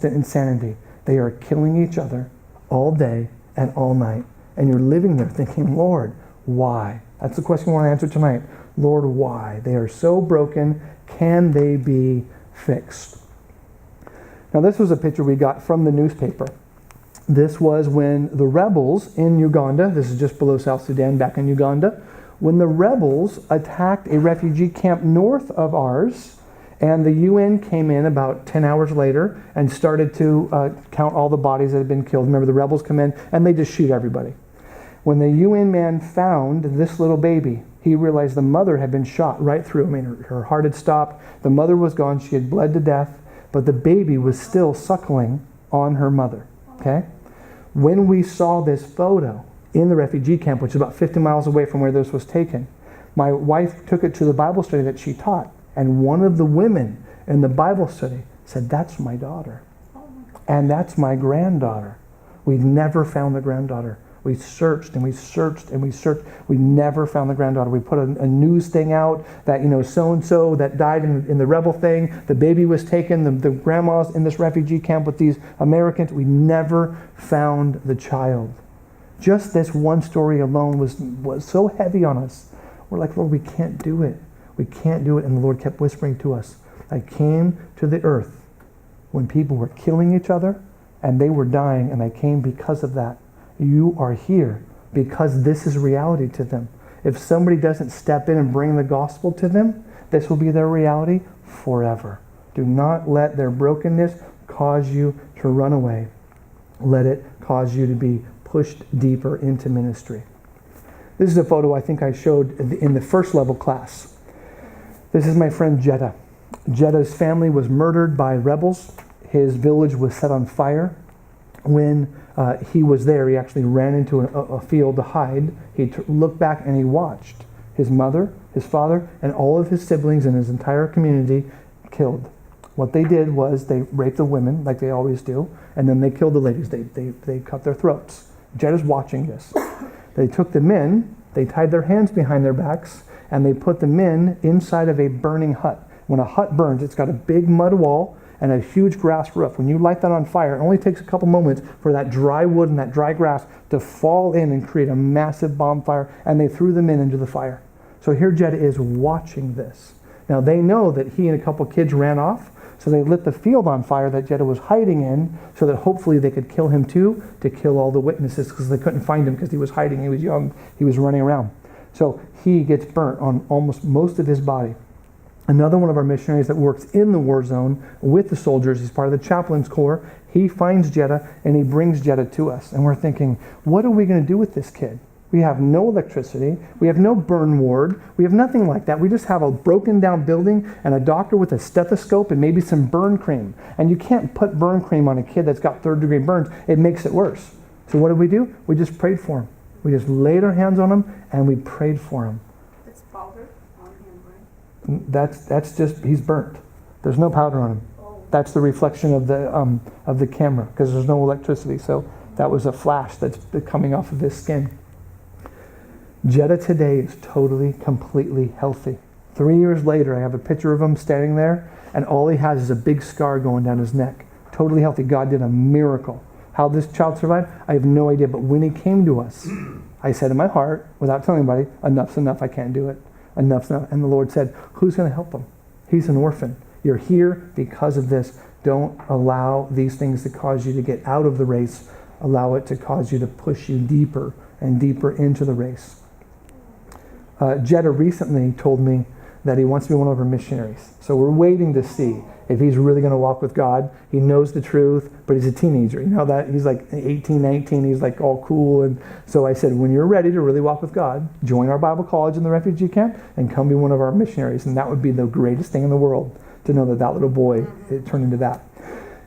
insanity. They are killing each other all day and all night. And you're living there thinking, Lord, why? That's the question we want to answer tonight. Lord, why? They are so broken. Can they be fixed? Now, this was a picture we got from the newspaper. This was when the rebels in Uganda, this is just below South Sudan, back in Uganda, when the rebels attacked a refugee camp north of ours, and the UN came in about 10 hours later and started to count all the bodies that had been killed. Remember, the rebels come in and they just shoot everybody. When the UN man found this little baby, he realized the mother had been shot right through. I mean, her heart had stopped. The mother was gone. She had bled to death. But the baby was still suckling on her mother. Okay? When we saw this photo in the refugee camp, which is about 50 miles away from where this was taken, my wife took it to the Bible study that she taught. And one of the women in the Bible study said, that's my daughter. And that's my granddaughter. We've never found the granddaughter. We searched and we searched and we searched. We never found the granddaughter. We put a news thing out that, so-and-so that died in the rebel thing. The baby was taken. The grandma's in this refugee camp with these Americans. We never found the child. Just this one story alone was so heavy on us. We're like, Lord, we can't do it. We can't do it. And the Lord kept whispering to us, I came to the earth when people were killing each other and they were dying, and I came because of that. You are here because this is reality to them. If somebody doesn't step in and bring the gospel to them, this will be their reality forever. Do not let their brokenness cause you to run away. Let it cause you to be pushed deeper into ministry. This is a photo I think I showed in the first level class. This is my friend Jeddah. Jeddah's family was murdered by rebels. His village was set on fire. When he was there, he actually ran into a field to hide. He looked back and he watched his mother, his father, and all of his siblings and his entire community killed. What they did was they raped the women, like they always do, and then they killed the ladies. They cut their throats. Jeddah's watching this. They took the men They tied their hands behind their backs, and they put the men inside of a burning hut. When a hut burns, it's got a big mud wall and a huge grass roof. When you light that on fire, it only takes a couple moments for that dry wood and that dry grass to fall in and create a massive bonfire, and they threw the men into the fire. So here Jeddah is watching this. Now they know that he and a couple kids ran off, so they lit the field on fire that Jeddah was hiding in, so that hopefully they could kill him too, to kill all the witnesses, because they couldn't find him because he was hiding, he was young, he was running around. So he gets burnt on almost most of his body. Another one of our missionaries that works in the war zone with the soldiers, he's part of the chaplain's corps, he finds Jeddah and he brings Jeddah to us. And we're thinking, what are we going to do with this kid? We have no electricity, we have no burn ward, we have nothing like that. We just have a broken down building and a doctor with a stethoscope and maybe some burn cream. And you can't put burn cream on a kid that's got 3rd-degree burns. It makes it worse. So what did? We just prayed for him. We just laid our hands on him and we prayed for him. It's powder on him, right? That's just, he's burnt. There's no powder on him. Oh. That's the reflection of the camera, because there's no electricity. So that was a flash that's coming off of his skin. Jeddah today is totally, completely healthy. 3 years later, I have a picture of him standing there, and all he has is a big scar going down his neck. Totally healthy. God did a miracle. How this child survived, I have no idea. But when he came to us, I said in my heart, without telling anybody, enough's enough, I can't do it. Enough's enough. And the Lord said, who's going to help him? He's an orphan. You're here because of this. Don't allow these things to cause you to get out of the race. Allow it to cause you to push you deeper and deeper into the race. Jeddah recently told me that he wants to be one of our missionaries. So we're waiting to see if he's really going to walk with God. He knows the truth, but he's a teenager. You know that? He's like 18, 19. He's like all cool. And so I said, when you're ready to really walk with God, join our Bible college in the refugee camp and come be one of our missionaries. And that would be the greatest thing in the world, to know that that little boy, it turned into that.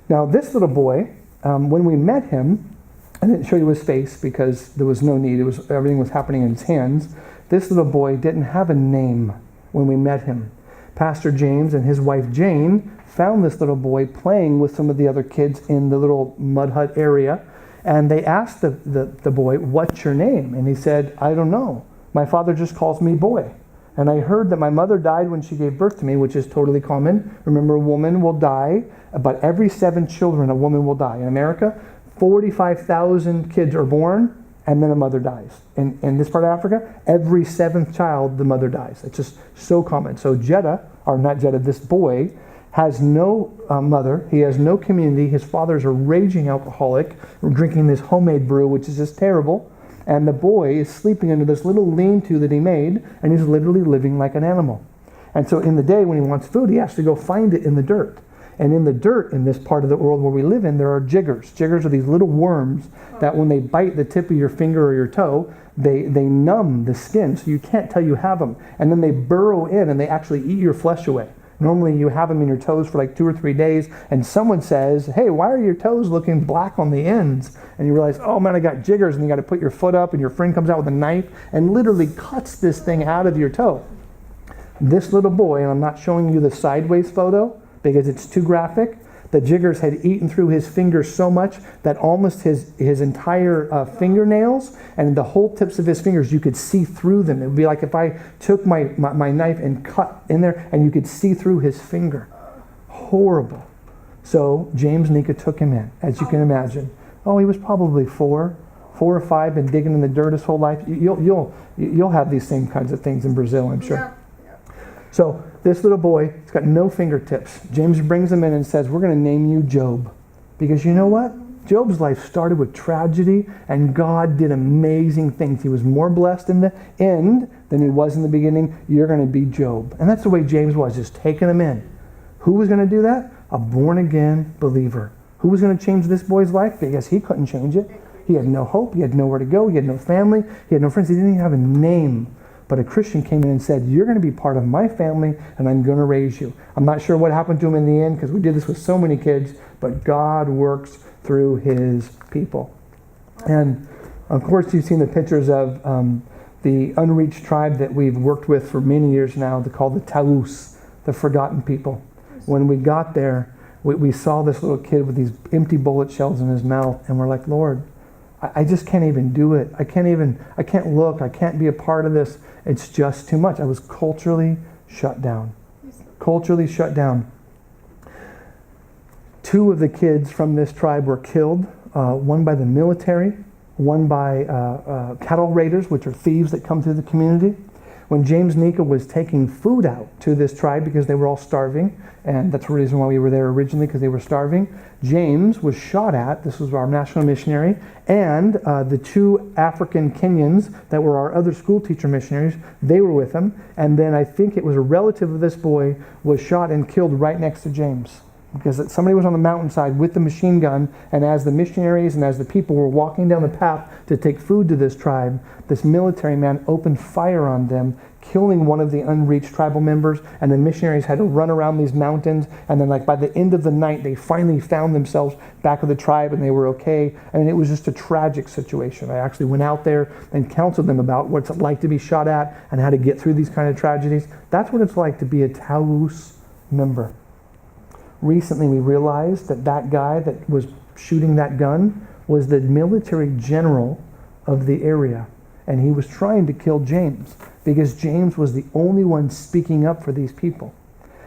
Now this little boy, when we met him, I didn't show you his face because there was no need. Everything was happening in his hands. This little boy didn't have a name when we met him. Pastor James and his wife Jane found this little boy playing with some of the other kids in the little mud hut area, and they asked the boy, what's your name? And he said, I don't know. My father just calls me boy. And I heard that my mother died when she gave birth to me, which is totally common. Remember, a woman will die. About every 7 children, a woman will die. In America, 45,000 kids are born, and then a mother dies. In this part of Africa, every 7th child, the mother dies. It's just so common. So this boy has no mother. He has no community. His father's a raging alcoholic, drinking this homemade brew, which is just terrible. And the boy is sleeping under this little lean-to that he made, and he's literally living like an animal. And so in the day when he wants food, he has to go find it in the dirt. And in the dirt, in this part of the world where we live in, there are jiggers. Jiggers are these little worms that when they bite the tip of your finger or your toe, they numb the skin, so you can't tell you have them. And then they burrow in and they actually eat your flesh away. Normally you have them in your toes for like 2 or 3 days, and someone says, hey, why are your toes looking black on the ends? And you realize, oh man, I got jiggers, and you got to put your foot up, and your friend comes out with a knife and literally cuts this thing out of your toe. This little boy, and I'm not showing you the sideways photo, because it's too graphic. The jiggers had eaten through his fingers so much that almost his entire fingernails and the whole tips of his fingers, you could see through them. It would be like if I took my knife and cut in there and you could see through his finger. Horrible. So James Nika took him in, as you can imagine. Oh, he was probably 4 or 5, been digging in the dirt his whole life. You'll have these same kinds of things in Brazil, I'm sure. Yeah. So this little boy, he's got no fingertips. James brings him in and says, we're going to name you Job. Because you know what? Job's life started with tragedy, and God did amazing things. He was more blessed in the end than he was in the beginning. You're going to be Job. And that's the way James was, just taking him in. Who was going to do that? A born-again believer. Who was going to change this boy's life? Because he couldn't change it. He had no hope. He had nowhere to go. He had no family. He had no friends. He didn't even have a name. But a Christian came in and said, you're going to be part of my family, and I'm going to raise you. I'm not sure what happened to him in the end, because we did this with so many kids, but God works through his people. And of course, you've seen the pictures of the unreached tribe that we've worked with for many years now. They're called the Taus, the forgotten people. When we got there, we saw this little kid with these empty bullet shells in his mouth, and we're like, Lord, I just can't even do it. I can't look. I can't be a part of this. It's just too much. I was culturally shut down. Culturally shut down. 2 of the kids from this tribe were killed, one by the military, one by cattle raiders, which are thieves that come through the community. When James Nika was taking food out to this tribe because they were all starving, and that's the reason why we were there originally, because they were starving, James was shot at. This was our national missionary, and the 2 African Kenyans that were our other school teacher missionaries, they were with him. And then I think it was a relative of this boy was shot and killed right next to James, because somebody was on the mountainside with the machine gun, and as the missionaries and as the people were walking down the path to take food to this tribe, this military man opened fire on them, killing one of the unreached tribal members, and the missionaries had to run around these mountains, and then by the end of the night, they finally found themselves back with the tribe, and they were okay. And it was just a tragic situation. I actually went out there and counseled them about what it's like to be shot at and how to get through these kind of tragedies. That's what it's like to be a Taos member. Recently, we realized that guy that was shooting that gun was the military general of the area. And he was trying to kill James because James was the only one speaking up for these people.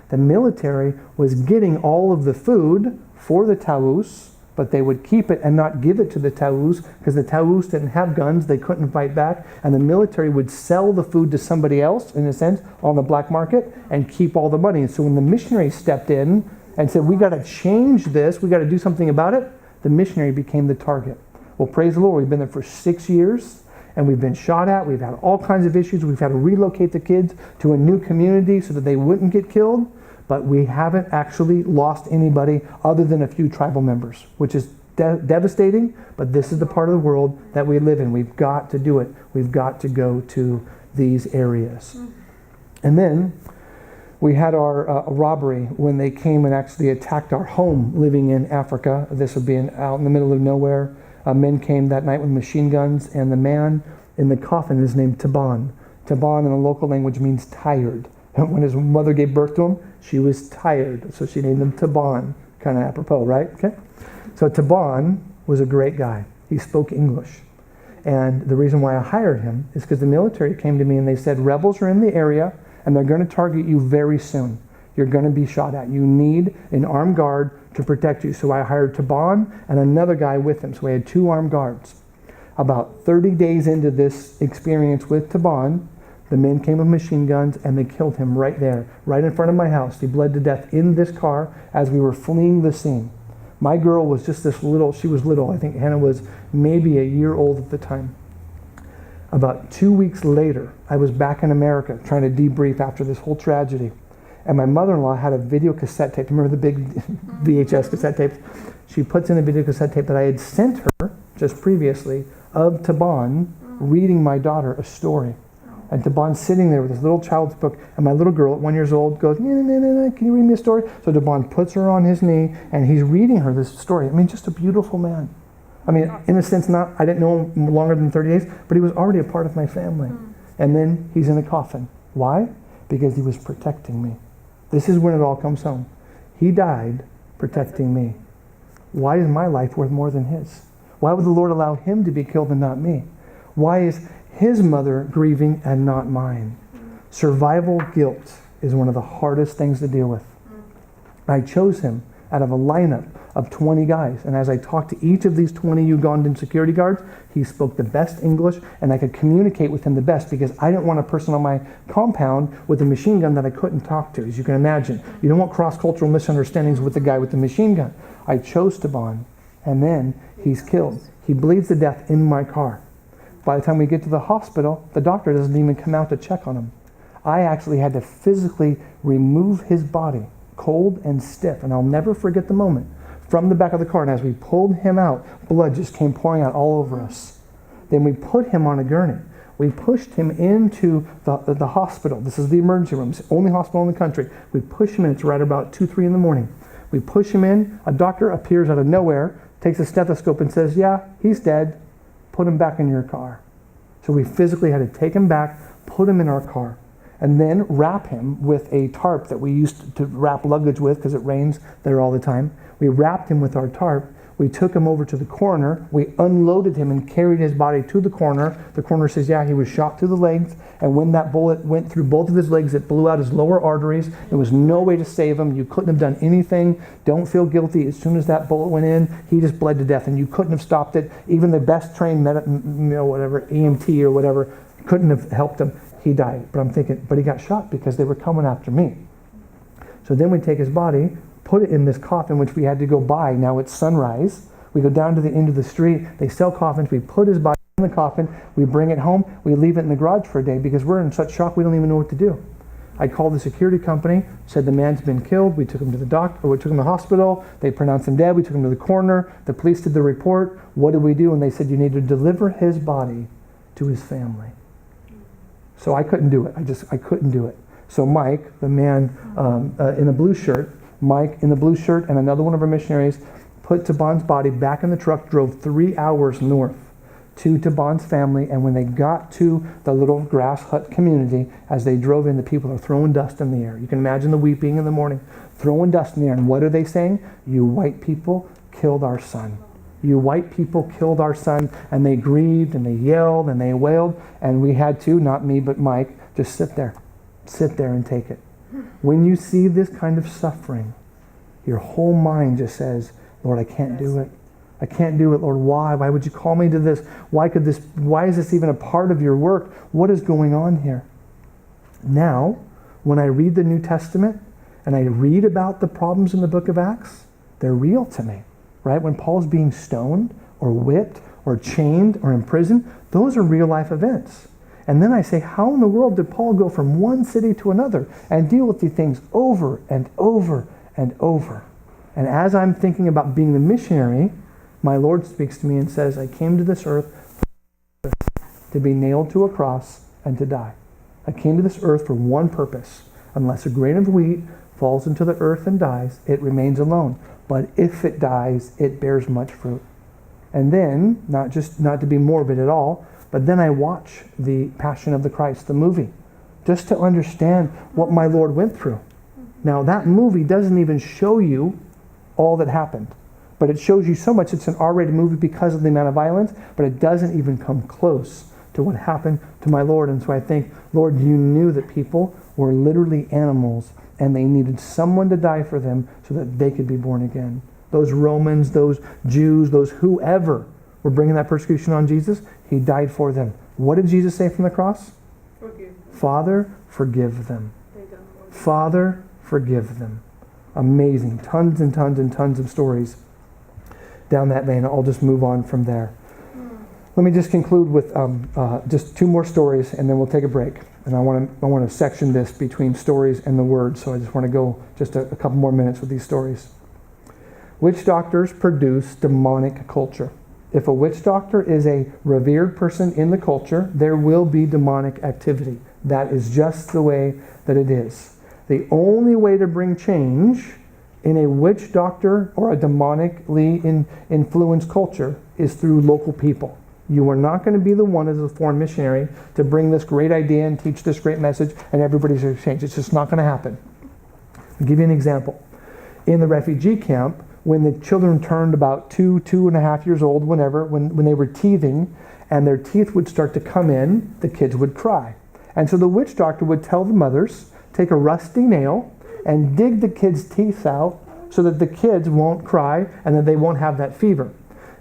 The military was getting all of the food for the Taos, but they would keep it and not give it to the Taos because the Taos didn't have guns, they couldn't fight back, and the military would sell the food to somebody else, in a sense, on the black market and keep all the money. And so when the missionaries stepped in and said, we got to change this, we got to do something about it, the missionary became the target. Well, praise the Lord, we've been there for 6 years, and we've been shot at. We've had all kinds of issues. We've had to relocate the kids to a new community so that they wouldn't get killed, but we haven't actually lost anybody other than a few tribal members, which is devastating, but this is the part of the world that we live in. We've got to do it. We've got to go to these areas. And then we had our robbery when they came and actually attacked our home living in Africa. This would be out in the middle of nowhere. Men came that night with machine guns, and the man in the coffin is named Taban. Taban in the local language means tired. And when his mother gave birth to him, she was tired, so she named him Taban. Kind of apropos, right? Okay. So Taban was a great guy. He spoke English. And the reason why I hired him is because the military came to me and they said, rebels are in the area, and they're going to target you very soon. You're going to be shot at. You need an armed guard to protect you. So I hired Taban and another guy with him. So we had 2 armed guards. About 30 days into this experience with Taban, the men came with machine guns and they killed him right there, right in front of my house. He bled to death in this car as we were fleeing the scene. My girl was just this little, she was little. I think Hannah was maybe a year old at the time. About 2 weeks later, I was back in America trying to debrief after this whole tragedy. And my mother-in-law had a video cassette tape. Remember the big VHS cassette tapes? She puts in a video cassette tape that I had sent her just previously of Taban reading my daughter a story. And Taban's sitting there with his little child's book, and my little girl at 1 year old goes, "Nah, can you read me a story?" So Taban puts her on his knee, and he's reading her this story. I mean, just a beautiful man. I mean, in a sense, I didn't know him longer than 30 days, but he was already a part of my family. And then he's in a coffin. Why? Because he was protecting me. This is when it all comes home. He died protecting me. Why is my life worth more than his? Why would the Lord allow him to be killed and not me? Why is his mother grieving and not mine? Survival guilt is one of the hardest things to deal with. I chose him out of a lineup of 20 guys. And as I talked to each of these 20 Ugandan security guards, he spoke the best English, and I could communicate with him the best because I didn't want a person on my compound with a machine gun that I couldn't talk to, as you can imagine. You don't want cross-cultural misunderstandings with the guy with the machine gun. I chose Taban, and then he's killed. He bleeds to death in my car. By the time we get to the hospital, the doctor doesn't even come out to check on him. I actually had to physically remove his body, cold and stiff, and I'll never forget the moment, from the back of the car. And as we pulled him out, blood just came pouring out all over us. Then we put him on a gurney. We pushed him into the hospital. This is the emergency room. It's the only hospital in the country. We push him in. It's right about 2, 3 in the morning. We push him in. A doctor appears out of nowhere, takes a stethoscope and says, "Yeah, he's dead. Put him back in your car." So we physically had to take him back, put him in our car, and then wrap him with a tarp that we used to wrap luggage with because it rains there all the time. We wrapped him with our tarp. We took him over to the coroner. We unloaded him and carried his body to the coroner. The coroner says, yeah, he was shot through the legs. And when that bullet went through both of his legs, it blew out his lower arteries. There was no way to save him. You couldn't have done anything. Don't feel guilty. As soon as that bullet went in, he just bled to death. And you couldn't have stopped it. Even the best trained EMT or whatever, couldn't have helped him. He died. But I'm thinking, but he got shot because they were coming after me. So then we take his body, put it in this coffin, which we had to go buy. Now it's sunrise. We go down to the end of the street. They sell coffins. We put his body in the coffin. We bring it home. We leave it in the garage for a day because we're in such shock we don't even know what to do. I called the security company, said the man's been killed. We took him to the doctor. We took him to the hospital. They pronounced him dead. We took him to the coroner. The police did the report. What did we do? And they said, you need to deliver his body to his family. So I couldn't do it. I couldn't do it. So Mike, the man in the blue shirt, and another one of our missionaries put Taban's body back in the truck, drove 3 hours north to Taban's family, and when they got to the little grass hut community, as they drove in, the people are throwing dust in the air. You can imagine the weeping in the morning, throwing dust in the air. And what are they saying? You white people killed our son. You white people killed our son. And they grieved and they yelled and they wailed, and we had to, not me but Mike, just sit there and take it. When you see this kind of suffering, your whole mind just says, Lord, I can't do it. I can't do it, Lord. Why? Why would you call me to this? Why is this even a part of your work? What is going on here? Now, when I read the New Testament and I read about the problems in the book of Acts, they're real to me, right? When Paul's being stoned or whipped or chained or imprisoned, those are real life events. And then I say, how in the world did Paul go from one city to another and deal with these things over and over and over? And as I'm thinking about being the missionary, my Lord speaks to me and says, I came to this earth to be nailed to a cross and to die. I came to this earth for one purpose. Unless a grain of wheat falls into the earth and dies, it remains alone. But if it dies, it bears much fruit. And then, not to be morbid at all, but then I watch the Passion of the Christ, the movie, just to understand what my Lord went through. Now, that movie doesn't even show you all that happened, but it shows you so much. It's an R-rated movie because of the amount of violence, but it doesn't even come close to what happened to my Lord. And so I think, Lord, you knew that people were literally animals, and they needed someone to die for them so that they could be born again. Those Romans, those Jews, those whoever were bringing that persecution on Jesus, he died for them. What did Jesus say from the cross? Forgive them. Father, forgive them. They don't know. Father, forgive them. Amazing. Tons and tons and tons of stories down that vein. I'll just move on from there. Let me just conclude with just 2 more stories, and then we'll take a break. And I want to section this between stories and the Word, so I just want to go just a couple more minutes with these stories. Witch doctors produce demonic culture. If a witch doctor is a revered person in the culture, there will be demonic activity. That is just the way that it is. The only way to bring change in a witch doctor or a demonically influenced culture is through local people. You are not going to be the one as a foreign missionary to bring this great idea and teach this great message and everybody's going to change. It's just not going to happen. I'll give you an example. In the refugee camp, when the children turned about 2.5 years old, when they were teething and their teeth would start to come in, the kids would cry. And so the witch doctor would tell the mothers, take a rusty nail and dig the kids' teeth out so that the kids won't cry and that they won't have that fever.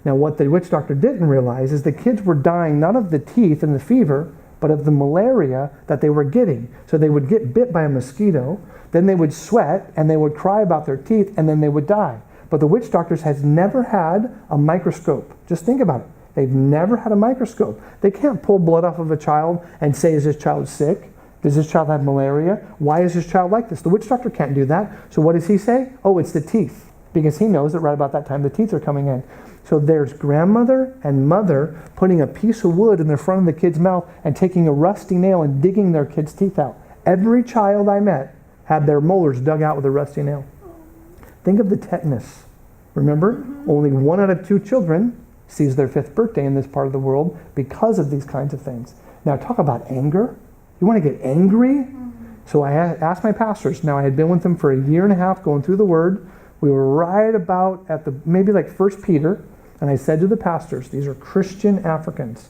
Now, what the witch doctor didn't realize is the kids were dying not of the teeth and the fever, but of the malaria that they were getting. So they would get bit by a mosquito, then they would sweat, and they would cry about their teeth, and then they would die. But the witch doctors has never had a microscope. Just think about it. They've never had a microscope. They can't pull blood off of a child and say, is this child sick? Does this child have malaria? Why is this child like this? The witch doctor can't do that. So what does he say? Oh, it's the teeth. Because he knows that right about that time the teeth are coming in. So there's grandmother and mother putting a piece of wood in the front of the kid's mouth and taking a rusty nail and digging their kid's teeth out. Every child I met had their molars dug out with a rusty nail. Think of the tetanus. Remember, only 1 out of 2 children sees their 5th birthday in this part of the world because of these kinds of things. Now talk about anger. You want to get angry? So I asked my pastors. Now I had been with them for 1.5 years going through the Word. We were right about at the, maybe like 1 Peter, and I said to the pastors, these are Christian Africans.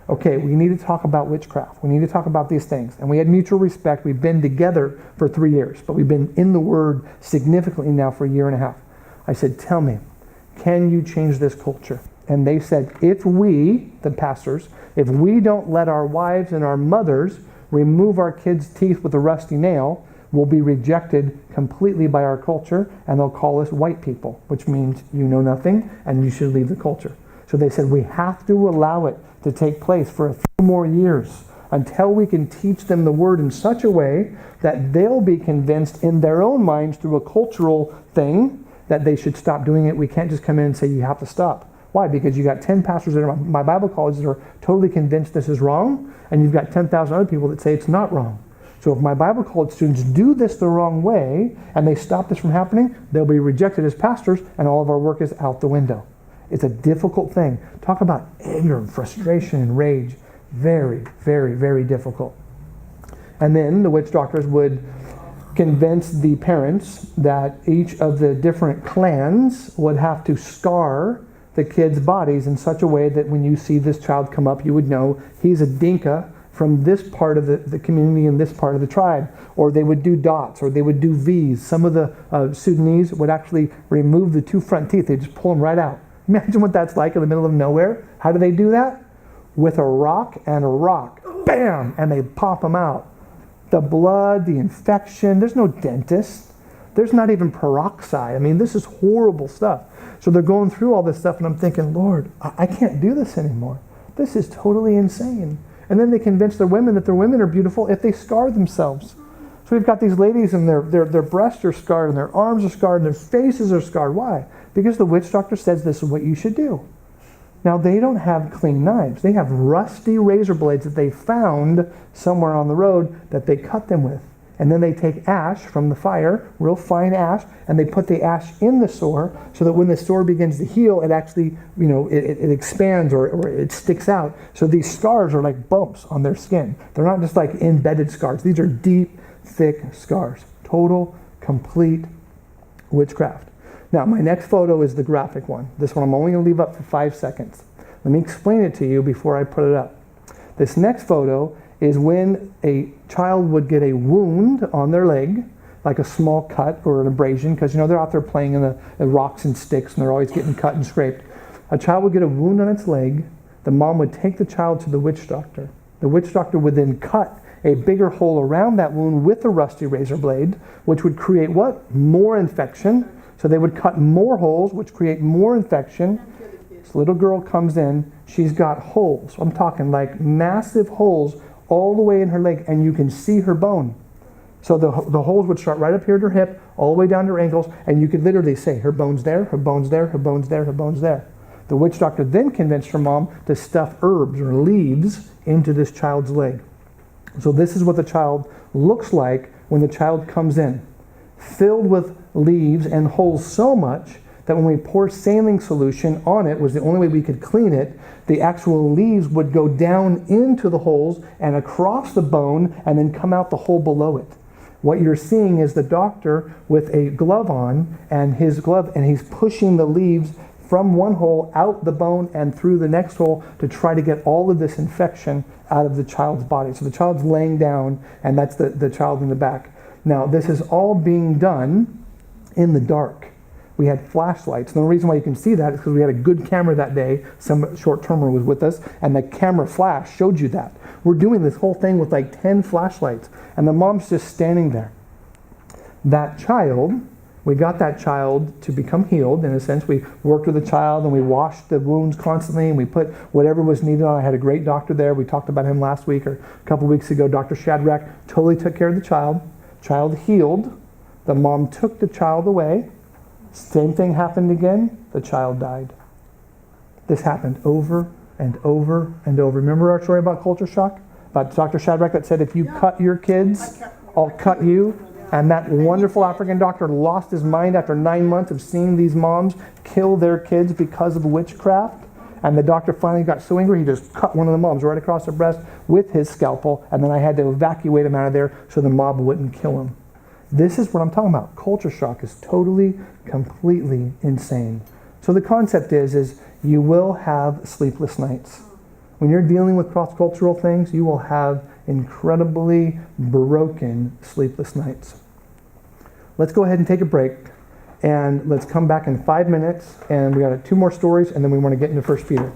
Okay, we need to talk about witchcraft. We need to talk about these things. And we had mutual respect. We've been together for 3 years, but we've been in the Word significantly now for a year and a half. I said, tell me, can you change this culture? And they said, if we, the pastors, if we don't let our wives and our mothers remove our kids' teeth with a rusty nail, we'll be rejected completely by our culture, and they'll call us white people, which means you know nothing and you should leave the culture. So they said, we have to allow it to take place for a few more years until we can teach them the Word in such a way that they'll be convinced in their own minds through a cultural thing that they should stop doing it. We can't just come in and say you have to stop. Why? Because you got 10 pastors that are my Bible colleges that are totally convinced this is wrong, and you've got 10,000 other people that say it's not wrong. So if my Bible college students do this the wrong way and they stop this from happening, they'll be rejected as pastors and all of our work is out the window. It's a difficult thing. Talk about anger and frustration and rage. Very, very, very difficult. And then the witch doctors would convince the parents that each of the different clans would have to scar the kids' bodies in such a way that when you see this child come up, you would know he's a Dinka from this part of the community and this part of the tribe. Or they would do dots, or they would do V's. Some of the Sudanese would actually remove the 2 front teeth. They just pull them right out. Imagine what that's like in the middle of nowhere. How do they do that? With a rock and a rock. Bam! And they pop them out. The blood, the infection, there's no dentist. There's not even peroxide. I mean, this is horrible stuff. So they're going through all this stuff, and I'm thinking, Lord, I can't do this anymore. This is totally insane. And then they convince their women that their women are beautiful if they scar themselves. So we've got these ladies, and their breasts are scarred, and their arms are scarred, and their faces are scarred. Why? Because the witch doctor says this is what you should do. Now, they don't have clean knives. They have rusty razor blades that they found somewhere on the road that they cut them with. And then they take ash from the fire, real fine ash, and they put the ash in the sore so that when the sore begins to heal, it actually, it expands or it sticks out. So these scars are like bumps on their skin. They're not just like embedded scars. These are deep, thick scars. Total, complete witchcraft. Now, my next photo is the graphic one. This one I'm only going to leave up for 5 seconds. Let me explain it to you before I put it up. This next photo is when a child would get a wound on their leg, like a small cut or an abrasion, because they're out there playing in the rocks and sticks and they're always getting cut and scraped. A child would get a wound on its leg. The mom would take the child to the witch doctor. The witch doctor would then cut a bigger hole around that wound with a rusty razor blade, which would create what? More infection. So they would cut more holes, which create more infection. This little girl comes in. She's got holes. I'm talking like massive holes all the way in her leg, and you can see her bone. So the holes would start right up here at her hip, all the way down to her ankles, and you could literally say, her bone's there, her bone's there, her bone's there, her bone's there. The witch doctor then convinced her mom to stuff herbs or leaves into this child's leg. So this is what the child looks like when the child comes in. Filled with leaves and holes so much that when we pour saline solution on it, was the only way we could clean it, the actual leaves would go down into the holes and across the bone and then come out the hole below it. What you're seeing is the doctor with a glove on and his glove, and he's pushing the leaves from one hole out the bone and through the next hole to try to get all of this infection out of the child's body. So the child's laying down, and that's the child in the back. Now, this is all being done in the dark. We had flashlights. And the reason why you can see that is because we had a good camera that day. Some short-termer was with us, and the camera flash showed you that. We're doing this whole thing with like 10 flashlights, and the mom's just standing there. That child, we got that child to become healed. In a sense, we worked with the child, and we washed the wounds constantly, and we put whatever was needed on. I had a great doctor there. We talked about him last week or a couple weeks ago. Dr. Shadrach totally took care of the child. Child healed. The mom took the child away. Same thing happened again. The child died. This happened over and over and over. Remember our story about culture shock? About Dr. Shadrach that said, if you cut your kids, I'll cut you. And that wonderful African doctor lost his mind after 9 months of seeing these moms kill their kids because of witchcraft. And the doctor finally got so angry, he just cut one of the moms right across the breast with his scalpel. And then I had to evacuate him out of there so the mob wouldn't kill him. This is what I'm talking about. Culture shock is totally, completely insane. So the concept is you will have sleepless nights. When you're dealing with cross-cultural things, you will have incredibly broken sleepless nights. Let's go ahead and take a break, and let's come back in 5 minutes, and we got 2 more stories, and then we want to get into 1 Peter.